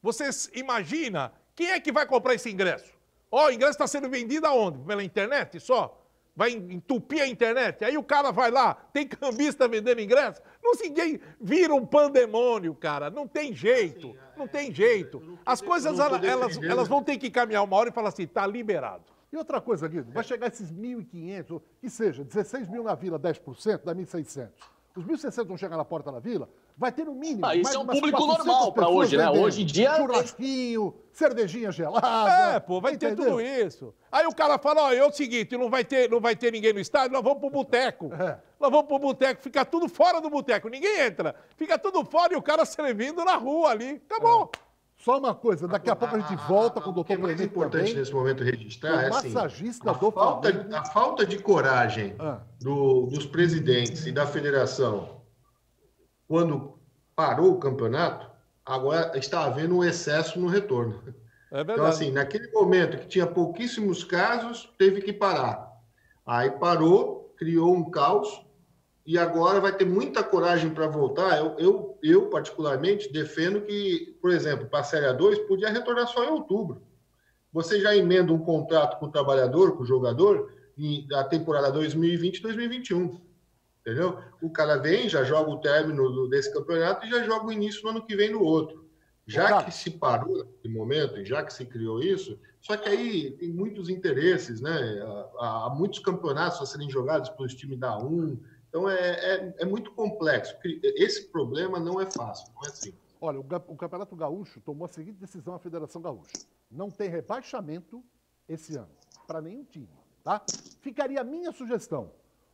Você imagina quem é que vai comprar esse ingresso? O ingresso está sendo vendido aonde? Pela internet só? Vai entupir a internet? Aí o cara vai lá, tem cambista vendendo ingresso? Ninguém vira um pandemônio, cara. Não tem jeito, não tem jeito. As coisas, elas vão ter que caminhar uma hora e falar assim, tá liberado. E outra coisa, Guido, vai chegar esses 1.500, que seja, 16 mil na Vila, 10%, dá 1.600. Os 1.600 vão chegar na porta da Vila, vai ter no mínimo... isso é um público normal para hoje, né? Hoje em dia... Churrasquinho, cervejinha gelada... vai ter tudo isso. Aí o cara fala, é o seguinte, não vai ter ninguém no estádio, nós vamos pro boteco. Nós vamos pro boteco, fica tudo fora do boteco, ninguém entra. Fica tudo fora e o cara servindo na rua ali. Acabou. Só uma coisa, daqui a pouco a gente volta com o doutor Prelito. O que é mais importante também, nesse momento registrar é massagista a falta de coragem dos presidentes e da federação quando parou o campeonato, agora está havendo um excesso no retorno. É verdade. Então, assim, naquele momento que tinha pouquíssimos casos, teve que parar. Aí parou, criou um caos, e agora vai ter muita coragem para voltar. Eu, particularmente, defendo que, por exemplo, para a Série A2, podia retornar só em outubro. Você já emenda um contrato com o trabalhador, com o jogador, da temporada 2020-2021. Entendeu? O cara vem, já joga o término desse campeonato e já joga o início no ano que vem no outro. Já que se parou nesse momento, e já que se criou isso, só que aí tem muitos interesses, né? Há muitos campeonatos a serem jogados pelos times da 1. Então, é muito complexo. Esse problema não é fácil, não é simples. Olha, o Campeonato Gaúcho tomou a seguinte decisão à Federação Gaúcha. Não tem rebaixamento esse ano, para nenhum time. tá? Ficaria a minha sugestão.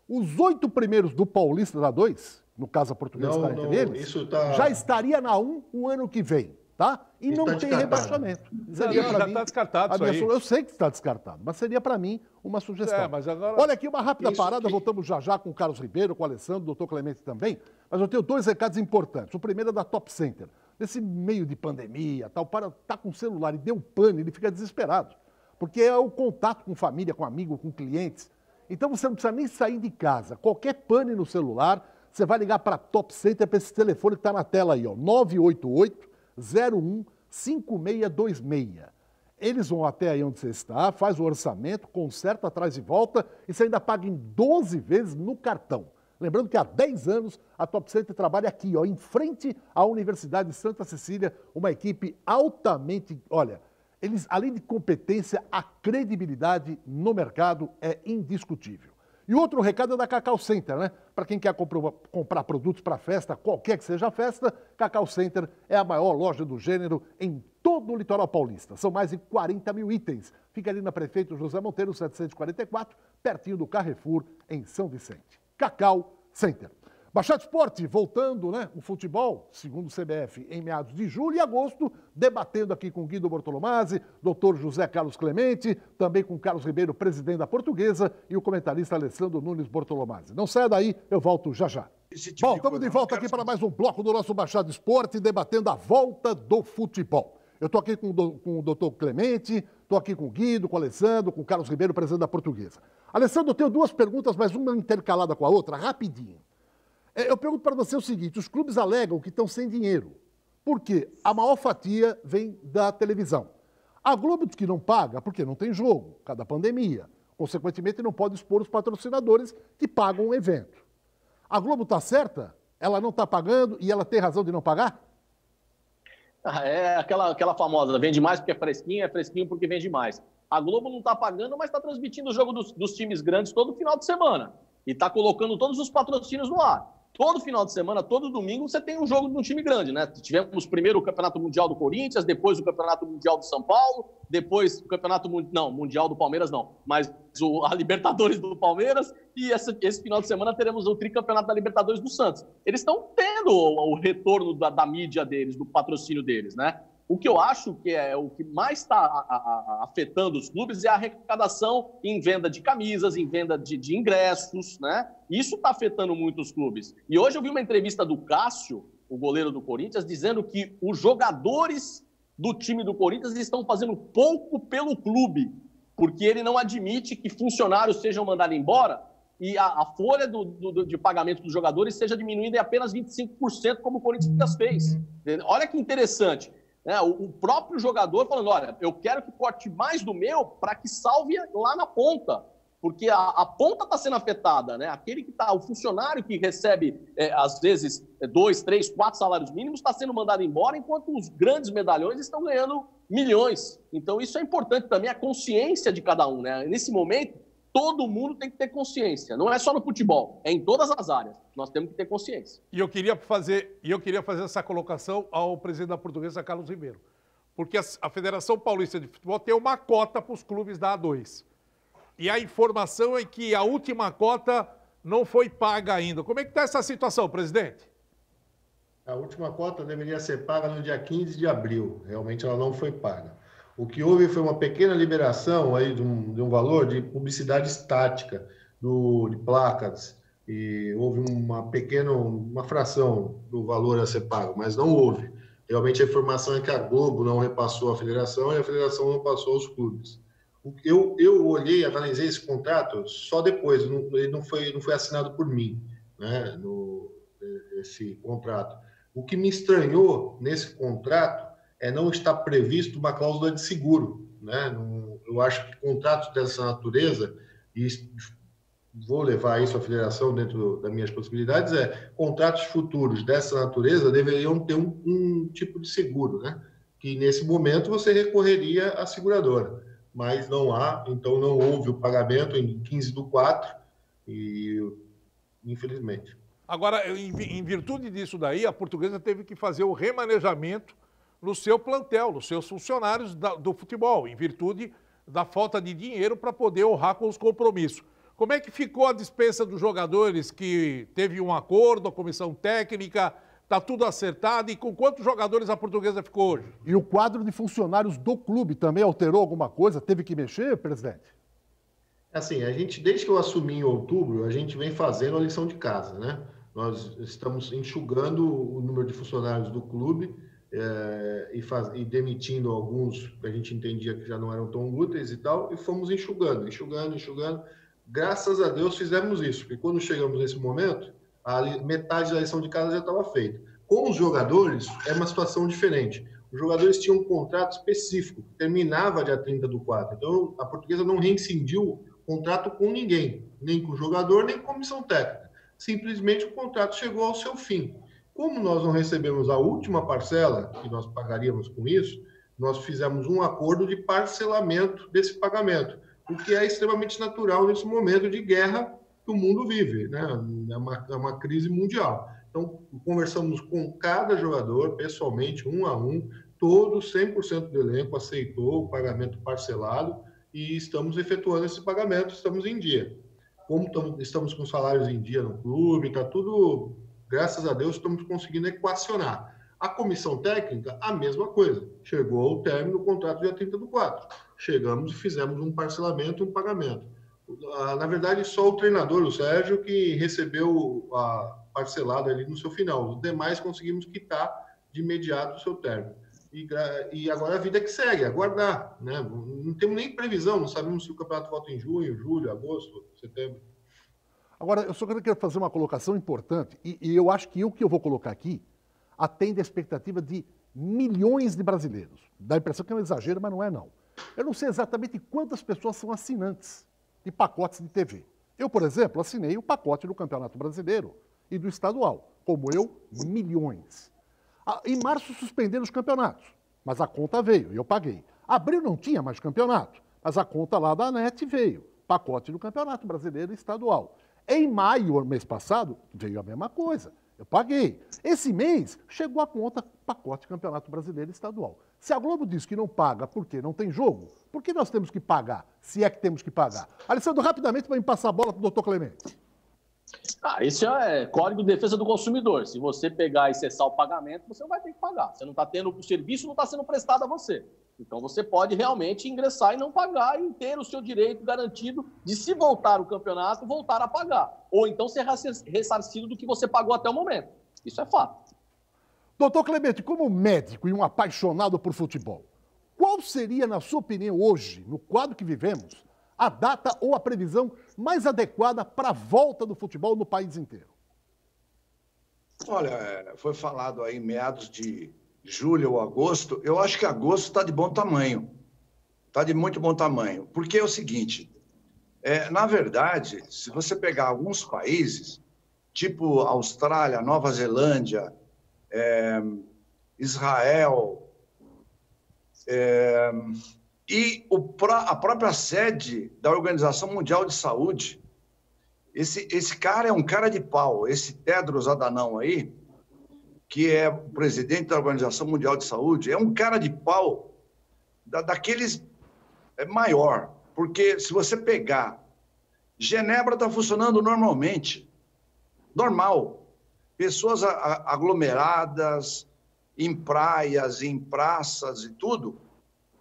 Os 8 primeiros do Paulista da 2, no caso a Portuguesa está entre eles, já estaria na 1 o ano que vem, tá? E não tem rebaixamento. Seria já está descartado isso aí. Eu sei que está descartado, mas seria para mim uma sugestão. Mas agora... Olha aqui uma rápida parada, voltamos já com o Carlos Ribeiro, com o Alessandro, o doutor Clemente também, mas eu tenho 2 recados importantes. O primeiro é da Top Center. Nesse meio de pandemia, tal, tá com o celular e deu pane, ele fica desesperado. Porque é o contato com família, com amigo, com clientes. Então você não precisa nem sair de casa. Qualquer pane no celular, você vai ligar para a Top Center, para esse telefone que está na tela aí, ó, 988-01-5626. Eles vão até aí onde você está, faz o orçamento, conserta atrás e volta, e você ainda paga em 12 vezes no cartão. Lembrando que há 10 anos a Top Center trabalha aqui, ó, em frente à Universidade de Santa Cecília, uma equipe altamente, olha... Eles, além de competência, a credibilidade no mercado é indiscutível. E outro recado é da Cacau Center, né? Para quem quer comprar produtos para festa, qualquer que seja a festa, Cacau Center é a maior loja do gênero em todo o litoral paulista. São mais de 40 mil itens. Fica ali na Prefeito José Monteiro, 744, pertinho do Carrefour, em São Vicente. Cacau Center. Baixada Esporte, voltando, né? O futebol, segundo o CBF, em meados de julho e agosto, debatendo aqui com Guido Bortolomazzi, doutor José Carlos Clemente, também com Carlos Ribeiro, presidente da Portuguesa, e o comentarista Alessandro Nunes Bortolomazzi. Não saia daí, eu volto já já. Bom, estamos de volta aqui para mais um bloco do nosso Baixada Esporte, debatendo a volta do futebol. Eu estou aqui com o doutor Clemente, estou aqui com o Guido, com o Alessandro, com o Carlos Ribeiro, presidente da Portuguesa. Alessandro, eu tenho 2 perguntas, mas uma intercalada com a outra, rapidinho. Eu pergunto para você o seguinte, os clubes alegam que estão sem dinheiro, porque a maior fatia vem da televisão. A Globo diz que não paga porque não tem jogo, por causa da pandemia. Consequentemente, não pode expor os patrocinadores que pagam o evento. A Globo está certa? Ela não está pagando e ela tem razão de não pagar? É aquela famosa, vende mais porque é fresquinho porque vende mais. A Globo não está pagando, mas está transmitindo o jogo dos times grandes todo final de semana. E está colocando todos os patrocínios no ar. Todo final de semana, todo domingo, você tem um jogo de um time grande, né? Tivemos primeiro o Campeonato Mundial do Corinthians, depois o Campeonato Mundial do São Paulo, depois o Campeonato Mundial do Palmeiras não, mas a Libertadores do Palmeiras, e esse final de semana teremos o tricampeonato da Libertadores do Santos. Eles estão tendo o retorno da mídia deles, do patrocínio deles, né? O que eu acho que é o que mais está afetando os clubes é a arrecadação em venda de camisas, em venda de ingressos, né? Isso está afetando muito os clubes. E hoje eu vi uma entrevista do Cássio, o goleiro do Corinthians, dizendo que os jogadores do time do Corinthians estão fazendo pouco pelo clube, porque ele não admite que funcionários sejam mandados embora e a folha de pagamento dos jogadores seja diminuída em apenas 25%, como o Corinthians fez. Olha que interessante. O próprio jogador falando, olha, eu quero que corte mais do meu para que salve lá na ponta, porque a ponta está sendo afetada, né? Aquele que está, o funcionário que recebe, às vezes, 2, 3, 4 salários mínimos está sendo mandado embora, enquanto os grandes medalhões estão ganhando milhões. Então, isso é importante também, a consciência de cada um, né? Nesse momento, todo mundo tem que ter consciência. Não é só no futebol, é em todas as áreas. Nós temos que ter consciência. E eu queria fazer essa colocação ao presidente da Portuguesa, Carlos Ribeiro. Porque a Federação Paulista de Futebol tem uma cota para os clubes da A2. E a informação é que a última cota não foi paga ainda. Como é que está essa situação, presidente? A última cota deveria ser paga no dia 15 de abril. Realmente ela não foi paga. O que houve foi uma pequena liberação aí de um valor de publicidade estática de placas. E houve uma fração do valor a ser pago, mas não houve. Realmente a informação é que a Globo não repassou à federação e a federação não passou aos clubes. Eu olhei, analisei esse contrato só depois, ele não foi assinado por mim, né, esse contrato. O que me estranhou nesse contrato é não estar previsto uma cláusula de seguro, né? Eu acho que contratos dessa natureza, e vou levar isso à federação dentro das minhas possibilidades, contratos futuros dessa natureza deveriam ter um tipo de seguro, né? Que nesse momento você recorreria à seguradora. Mas não há, então não houve o pagamento em 15/4, e infelizmente. Agora, em virtude disso daí, a Portuguesa teve que fazer o remanejamento no seu plantel, nos seus funcionários do futebol, em virtude da falta de dinheiro para poder honrar com os compromissos. Como é que ficou a dispensa dos jogadores que teve um acordo, a comissão técnica, está tudo acertado, e com quantos jogadores a Portuguesa ficou hoje? E o quadro de funcionários do clube também alterou alguma coisa? Teve que mexer, presidente? Assim, a gente, desde que eu assumi em outubro, a gente vem fazendo a lição de casa, né? Nós estamos enxugando o número de funcionários do clube e demitindo alguns que a gente entendia que já não eram tão úteis e tal, e fomos enxugando. Graças a Deus fizemos isso, porque quando chegamos nesse momento, metade da lição de casa já estava feita. Com os jogadores, é uma situação diferente. Os jogadores tinham um contrato específico, que terminava dia 30/4. Então, a Portuguesa não reincindiu contrato com ninguém, nem com o jogador, nem com a comissão técnica. Simplesmente o contrato chegou ao seu fim. Como nós não recebemos a última parcela, que nós pagaríamos com isso, nós fizemos um acordo de parcelamento desse pagamento, o que é extremamente natural nesse momento de guerra que o mundo vive, né? É uma crise mundial. Então, conversamos com cada jogador, pessoalmente, um a um, todo 100% do elenco aceitou o pagamento parcelado, e estamos efetuando esse pagamento, estamos em dia. Como estamos com salários em dia no clube, está tudo, graças a Deus, estamos conseguindo equacionar. A comissão técnica, a mesma coisa. Chegou ao término do contrato dia 30/4. Chegamos e fizemos um parcelamento, um pagamento. Na verdade, só o treinador, o Sérgio, que recebeu a parcelada ali no seu final. Os demais conseguimos quitar de imediato o seu término. E agora a vida que segue, aguardar, né? Não temos nem previsão, não sabemos se o campeonato volta em junho, julho, agosto, setembro. Agora, eu só quero fazer uma colocação importante, e eu acho que o que eu vou colocar aqui atende a expectativa de milhões de brasileiros. Dá a impressão que é um exagero, mas não é não. Eu não sei exatamente quantas pessoas são assinantes de pacotes de TV. Eu, por exemplo, assinei o pacote do Campeonato Brasileiro e do Estadual. Como eu, milhões. Em março suspenderam os campeonatos, mas a conta veio e eu paguei. Abril não tinha mais campeonato, mas a conta lá da ANET veio. Pacote do Campeonato Brasileiro e Estadual. Em maio, mês passado, veio a mesma coisa. Eu paguei. Esse mês chegou a conta pacote Campeonato Brasileiro e Estadual. Se a Globo diz que não paga porque não tem jogo, por que nós temos que pagar, se é que temos que pagar? Alessandro, rapidamente para me passar a bola para o doutor Clemente. Isso é Código de Defesa do Consumidor. Se você pegar e cessar o pagamento, você não vai ter que pagar. Você não está tendo, o serviço não está sendo prestado a você. Então você pode realmente ingressar e não pagar e ter o seu direito garantido de, se voltar o campeonato, voltar a pagar. Ou então ser ressarcido do que você pagou até o momento. Isso é fato. Doutor Clemente, como médico e um apaixonado por futebol, qual seria, na sua opinião, hoje, no quadro que vivemos, a data ou a previsão mais adequada para a volta do futebol no país inteiro? Olha, foi falado aí em meados de julho ou agosto. Eu acho que agosto está de bom tamanho. Está de muito bom tamanho. Porque é o seguinte, na verdade, se você pegar alguns países, tipo Austrália, Nova Zelândia, Israel, e a própria sede da Organização Mundial de Saúde, esse cara é um cara de pau, esse Tedros Adhanom aí, que é o presidente da Organização Mundial de Saúde, é um cara de pau daqueles maior, porque se você pegar, Genebra está funcionando normalmente, normal, pessoas aglomeradas em praias, em praças e tudo,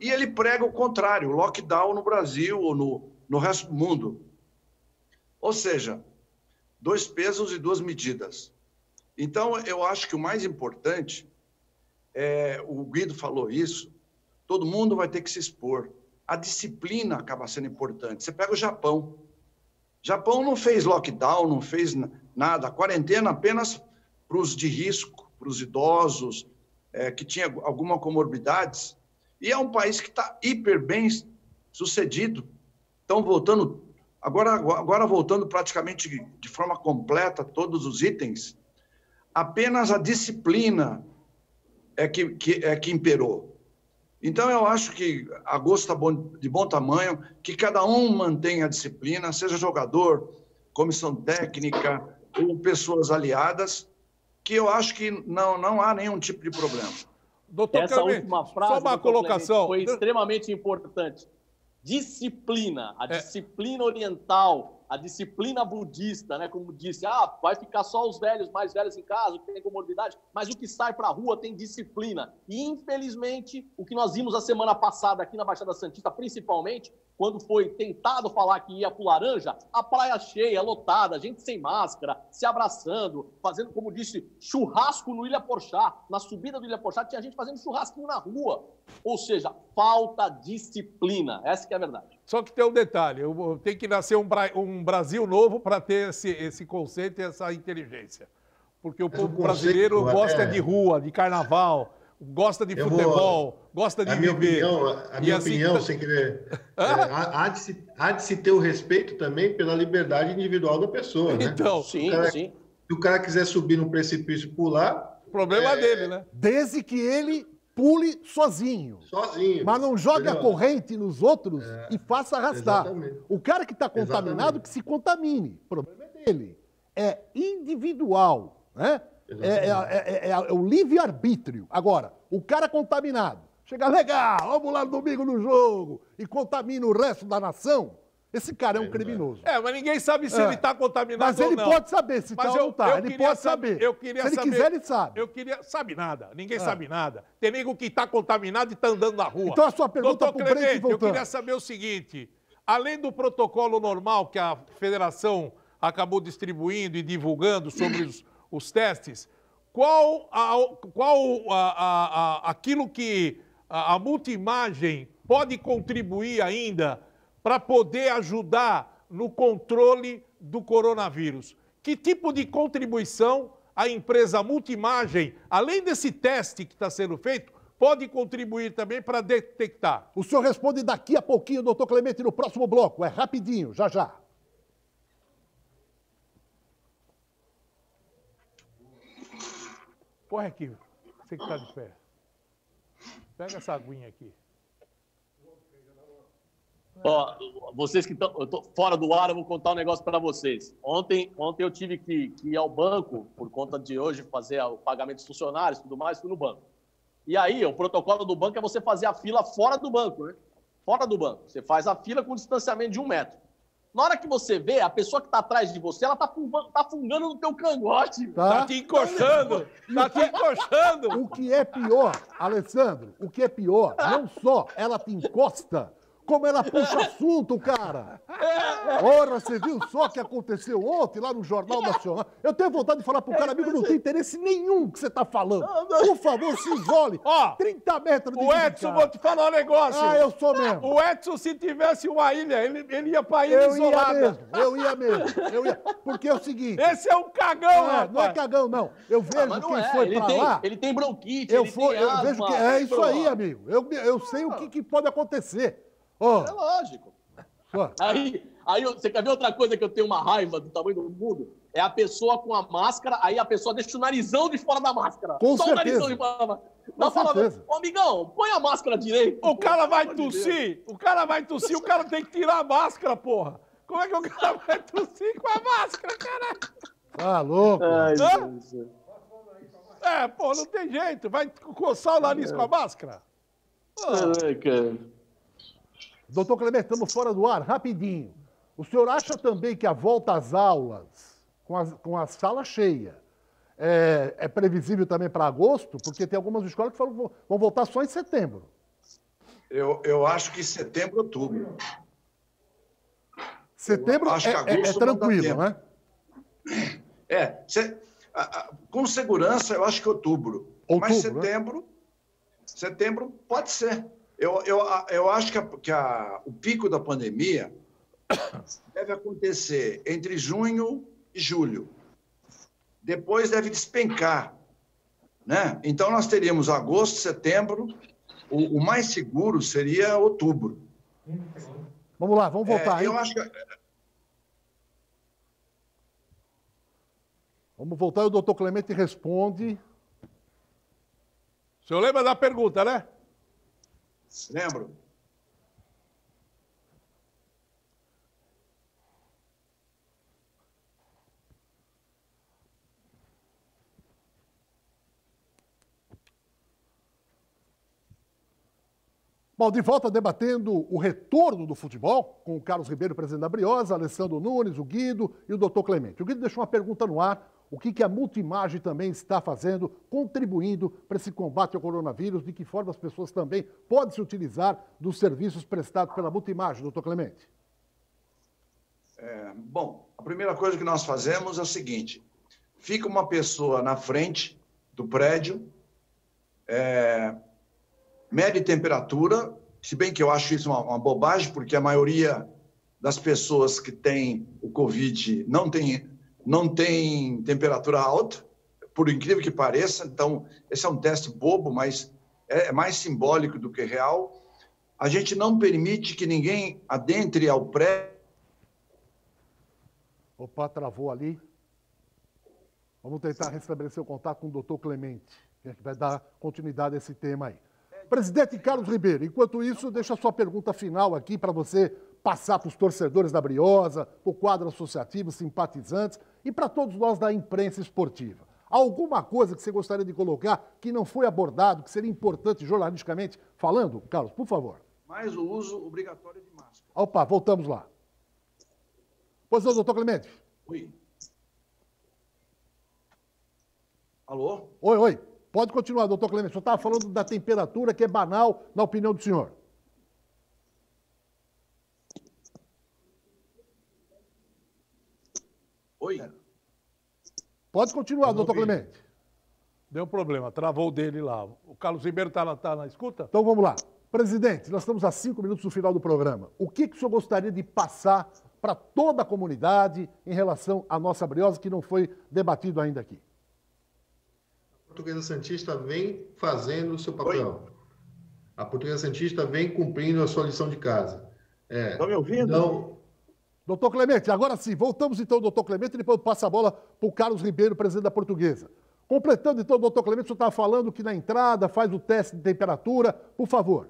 e ele prega o contrário, lockdown no Brasil ou no resto do mundo. Ou seja, 2 pesos e 2 medidas. Então, eu acho que o mais importante, o Guido falou isso, todo mundo vai ter que se expor. A disciplina acaba sendo importante. Você pega o Japão. O Japão não fez lockdown, não fez nada. A quarentena apenas para os de risco, para os idosos, que tinham alguma comorbidades. E é um país que está hiper bem sucedido. Estão voltando, agora voltando praticamente de forma completa todos os itens. Apenas a disciplina é que imperou. Então, eu acho que agosto está de bom tamanho, que cada um mantenha a disciplina, seja jogador, comissão técnica ou pessoas aliadas, que eu acho que não há nenhum tipo de problema. Doutor Essa Clemente, última frase, só uma colocação. Foi extremamente importante. disciplina, a disciplina oriental, a disciplina budista, né? Como disse, vai ficar só os velhos, mais velhos em casa, que tem comorbidade, mas o que sai para a rua tem disciplina. E, infelizmente, o que nós vimos a semana passada aqui na Baixada Santista, principalmente, quando foi tentado falar que ia pro Laranja, a praia cheia, lotada, gente sem máscara, se abraçando, fazendo, como disse, churrasco no Ilha Porchá. Na subida do Ilha Porchá tinha gente fazendo churrasquinho na rua. Ou seja, falta disciplina. Essa que é a verdade. Só que tem um detalhe, tem que nascer um Brasil novo para ter esse conceito e essa inteligência. Porque o povo brasileiro gosta de rua, de carnaval, gosta de futebol, gosta de viver. A minha opinião, sem querer, há de se ter o respeito também pela liberdade individual da pessoa, né? Então, sim. Se o cara quiser subir num precipício e pular... O problema dele, né? Desde que ele pule sozinho. Mas não jogue a corrente nos outros e faça arrastar. Exatamente. O cara que está contaminado, que se contamine. O problema é dele. É individual, né? É o livre-arbítrio. Agora, o cara contaminado, chega legal, vamos lá no domingo no jogo, e contamina o resto da nação, esse cara é um criminoso. Mas ninguém sabe se ele está contaminado ou não. Mas ele pode saber se está ou não está. Ele pode saber. Se ele quiser, ele sabe. Sabe nada. Ninguém sabe nada. Tem nego que está contaminado e está andando na rua. Então a sua pergunta para o Clemente, eu queria saber o seguinte. Além do protocolo normal que a federação acabou distribuindo e divulgando sobre os testes, aquilo que a multimagem pode contribuir ainda para poder ajudar no controle do coronavírus? Que tipo de contribuição a empresa Multimagem, além desse teste que está sendo feito, pode contribuir também para detectar? O senhor responde daqui a pouquinho, doutor Clemente, no próximo bloco. É rapidinho, já já. Corre aqui, você que está de pé. Pega essa aguinha aqui. Vocês que estão fora do ar, eu vou contar um negócio para vocês. Ontem eu tive que ir ao banco, por conta de hoje fazer o pagamento dos funcionários e tudo mais, fui no banco. E aí, o protocolo do banco é você fazer a fila fora do banco, né? Fora do banco. Você faz a fila com distanciamento de 1 metro. Na hora que você vê, a pessoa que está atrás de você, ela tá fungando no teu cangote. Tá te encoxando. Tá te encoxando. O que é pior, Alessandro, não só ela te encosta, como ela puxa assunto, cara. Ora, você viu só o que aconteceu ontem lá no Jornal Nacional? Eu tenho vontade de falar pro cara, amigo, não tem interesse nenhum que você tá falando. Por favor, se isole. 30 metros de O Edson, vou te falar um negócio. Eu sou mesmo. O Edson, se tivesse uma ilha, ele ia pra ilha isolada. Eu ia mesmo. Porque é o seguinte... Esse é um cagão, rapaz. Não é cagão, não. Eu vejo quem foi pra lá... Ele tem bronquite, eu vejo que é isso aí, amigo. Eu sei o que pode acontecer. É lógico. Aí você quer ver outra coisa que eu tenho uma raiva do tamanho do mundo? É a pessoa com a máscara, aí a pessoa deixa o narizão de fora da máscara. Com Só certeza. o narizão de fora da máscara. Com Ô, amigão, põe a máscara direito. O cara vai tossir, o cara tem que tirar a máscara, porra. Como é que o cara vai tossir com a máscara, caralho? Tá louco. Não tem jeito. Vai coçar o nariz com a máscara? Cara. Doutor Clemente, estamos fora do ar, rapidinho. O senhor acha também que a volta às aulas, com a sala cheia, é previsível também para agosto? Porque tem algumas escolas que falam que vão voltar só em setembro. Eu acho que setembro, outubro. Setembro é tranquilo, né? Com segurança, eu acho que outubro. Mas setembro pode ser. Eu acho que o pico da pandemia deve acontecer entre junho e julho. Depois deve despencar, né? Então, nós teríamos agosto, setembro. O mais seguro seria outubro. Vamos lá, vamos voltar. Eu acho que... Vamos voltar e o doutor Clemente responde. O senhor lembra da pergunta, né? Lembro. Bom, de volta debatendo o retorno do futebol, com o Carlos Ribeiro, presidente da Briosa, Alessandro Nunes, o Guido e o doutor Clemente. O Guido deixou uma pergunta no ar, o que a Multimagem também está fazendo, contribuindo para esse combate ao coronavírus, de que forma as pessoas também podem se utilizar dos serviços prestados pela Multimagem, doutor Clemente. Bom, a primeira coisa que nós fazemos é o seguinte, fica uma pessoa na frente do prédio, mede temperatura, se bem que eu acho isso uma bobagem, porque a maioria das pessoas que têm o Covid não tem temperatura alta, por incrível que pareça, então esse é um teste bobo, mas é mais simbólico do que real. A gente não permite que ninguém adentre ao prédio. Opa, travou ali. Vamos tentar restabelecer o contato com o doutor Clemente, que vai dar continuidade a esse tema aí. Presidente Carlos Ribeiro, enquanto isso, deixa a sua pergunta final aqui para você passar para os torcedores da Briosa, para o quadro associativo, simpatizantes e para todos nós da imprensa esportiva. Alguma coisa que você gostaria de colocar que não foi abordado, que seria importante jornalisticamente falando? Carlos, por favor. Mais o uso obrigatório de máscara. Opa, voltamos lá. Pois não, doutor Clemente. Oi. Alô? Oi. Pode continuar, doutor Clemente. O senhor estava falando da temperatura, que é banal, na opinião do senhor. Oi. Pode continuar, doutor Clemente. Deu um problema, travou o dele lá. O Carlos Ribeiro está na escuta? Então vamos lá. Presidente, nós estamos a 5 minutos do final do programa. O que o senhor gostaria de passar para toda a comunidade em relação à nossa Briosa, que não foi debatido ainda aqui? A Portuguesa Santista vem fazendo o seu papel. Oi? A Portuguesa Santista vem cumprindo a sua lição de casa. Estão me ouvindo? Não. Doutor Clemente, agora sim, voltamos então ao doutor Clemente e depois passa a bola para o Carlos Ribeiro, presidente da Portuguesa. Completando então, doutor Clemente, o senhor estava falando que na entrada faz o teste de temperatura, por favor.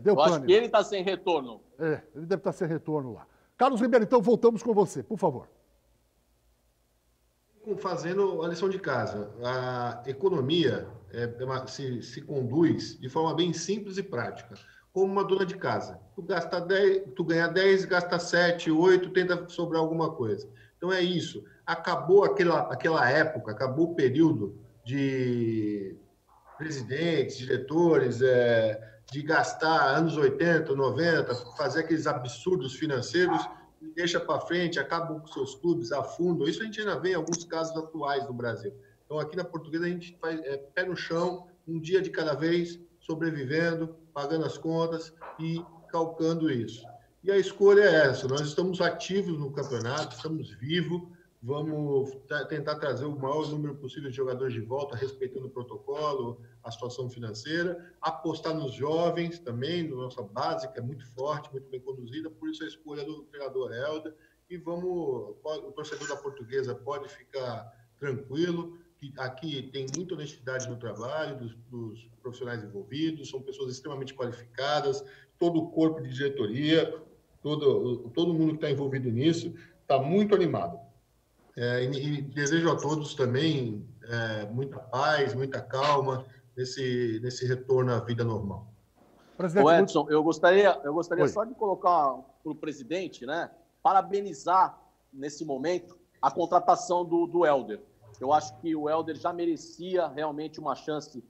Eu acho que ele está sem retorno. Ele deve estar sem retorno lá. Carlos Ribeiro, então voltamos com você, por favor. Fazendo a lição de casa. A economia se conduz de forma bem simples e prática, como uma dona de casa. Tu ganha 10, gasta 7, 8, tenta sobrar alguma coisa. Então é isso. Acabou aquela época, acabou o período de presidentes, diretores, de gastar anos 80, 90, fazer aqueles absurdos financeiros, deixa para frente, acabam com seus clubes, afundam. Isso a gente ainda vê em alguns casos atuais no Brasil. Então, aqui na Portuguesa, a gente faz pé no chão, um dia de cada vez, sobrevivendo, pagando as contas e calcando isso. E a escolha é essa. Nós estamos ativos no campeonato, estamos vivos, vamos tentar trazer o maior número possível de jogadores de volta, respeitando o protocolo, a situação financeira, apostar nos jovens também, na nossa base, que é muito forte, muito bem conduzida, por isso a escolha do treinador Helder. E o torcedor da Portuguesa pode ficar tranquilo, que aqui tem muita honestidade no trabalho dos profissionais envolvidos, são pessoas extremamente qualificadas, todo o corpo de diretoria, todo mundo que está envolvido nisso, está muito animado. E desejo a todos também muita paz, muita calma nesse retorno à vida normal. Ô Edson, eu gostaria só de colocar para o presidente, né, parabenizar nesse momento a contratação do Helder. Eu acho que o Helder já merecia realmente uma chance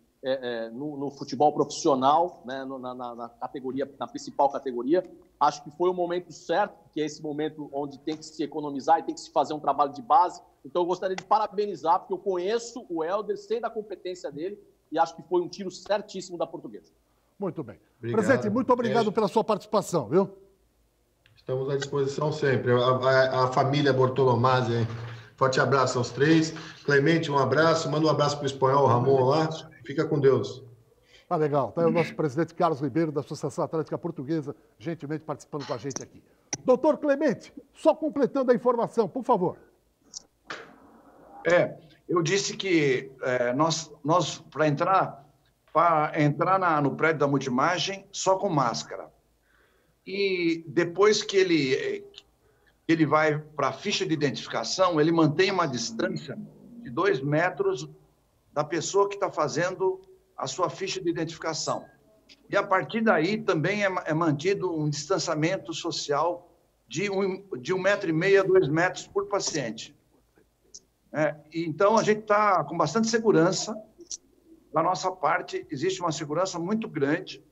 no futebol profissional, né, na categoria, na principal categoria. Acho que foi o momento certo, que é esse momento onde tem que se economizar e tem que se fazer um trabalho de base. Então, eu gostaria de parabenizar, porque eu conheço o Helder, sei da competência dele, e acho que foi um tiro certíssimo da Portuguesa. Muito bem. Obrigado. Presidente, muito obrigado pela sua participação, viu? Estamos à disposição sempre. A família Bortolomazzi, forte abraço aos três. Clemente, um abraço. Manda um abraço para o espanhol Ramon lá. Fica com Deus. Tá legal. Tá aí o nosso presidente Carlos Ribeiro, da Associação Atlética Portuguesa, gentilmente participando com a gente aqui. Doutor Clemente, só completando a informação, por favor. Eu disse que nós para entrar no prédio da Multimagem, só com máscara. E depois que ele vai para a ficha de identificação, ele mantém uma distância de 2 metros da pessoa que está fazendo a sua ficha de identificação. E, a partir daí, também é mantido um distanciamento social de 1,5 metro a 2 metros por paciente. Então, a gente está com bastante segurança. Da nossa parte, existe uma segurança muito grande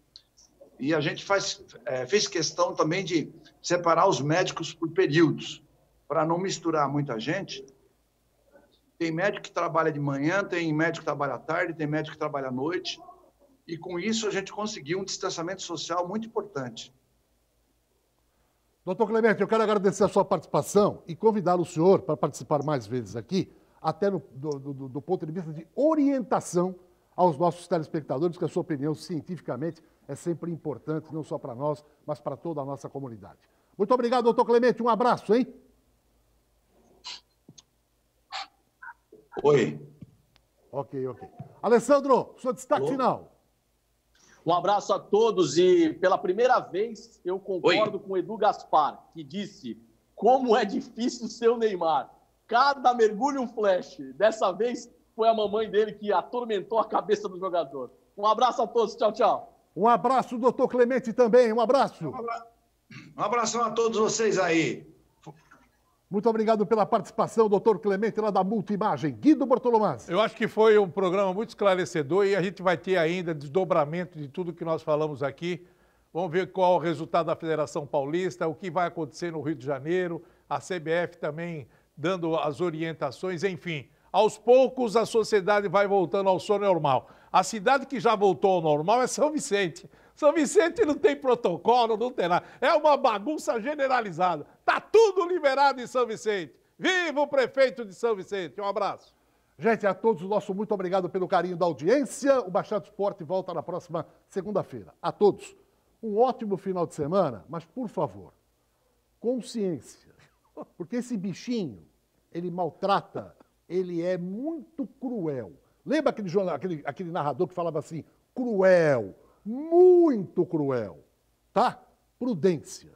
e a gente fez questão também de separar os médicos por períodos, para não misturar muita gente. Tem médico que trabalha de manhã, tem médico que trabalha à tarde, tem médico que trabalha à noite, e com isso a gente conseguiu um distanciamento social muito importante. Doutor Clemente, eu quero agradecer a sua participação e convidar o senhor para participar mais vezes aqui, até do ponto de vista de orientação aos nossos telespectadores, que a sua opinião cientificamente é sempre importante, não só para nós, mas para toda a nossa comunidade. Muito obrigado, doutor Clemente. Um abraço, hein? Oi. Ok. Alessandro, seu destaque Alô? Final. Um abraço a todos e, pela primeira vez, eu concordo com o Edu Gaspar, que disse como é difícil ser o Neymar. Cada mergulho um flash. Dessa vez foi a mamãe dele que atormentou a cabeça do jogador. Um abraço a todos. Tchau, tchau. Um abraço, doutor Clemente, também. Um abraço. Um abração a todos vocês aí. Muito obrigado pela participação, doutor Clemente, lá da Multimagem. Guido Bortolomazzi. Eu acho que foi um programa muito esclarecedor e a gente vai ter ainda desdobramento de tudo que nós falamos aqui. Vamos ver qual é o resultado da Federação Paulista, o que vai acontecer no Rio de Janeiro, a CBF também dando as orientações, enfim. Aos poucos a sociedade vai voltando ao seu normal. A cidade que já voltou ao normal é São Vicente. São Vicente não tem protocolo, não tem nada. É uma bagunça generalizada. Está tudo liberado em São Vicente. Viva o prefeito de São Vicente. Um abraço. Gente, a todos, nosso muito obrigado pelo carinho da audiência. O Baixado Esporte volta na próxima segunda-feira. A todos, um ótimo final de semana, mas, por favor, consciência. Porque esse bichinho, ele maltrata, ele é muito cruel. Lembra aquele narrador que falava assim, cruel, muito cruel, tá? Prudência.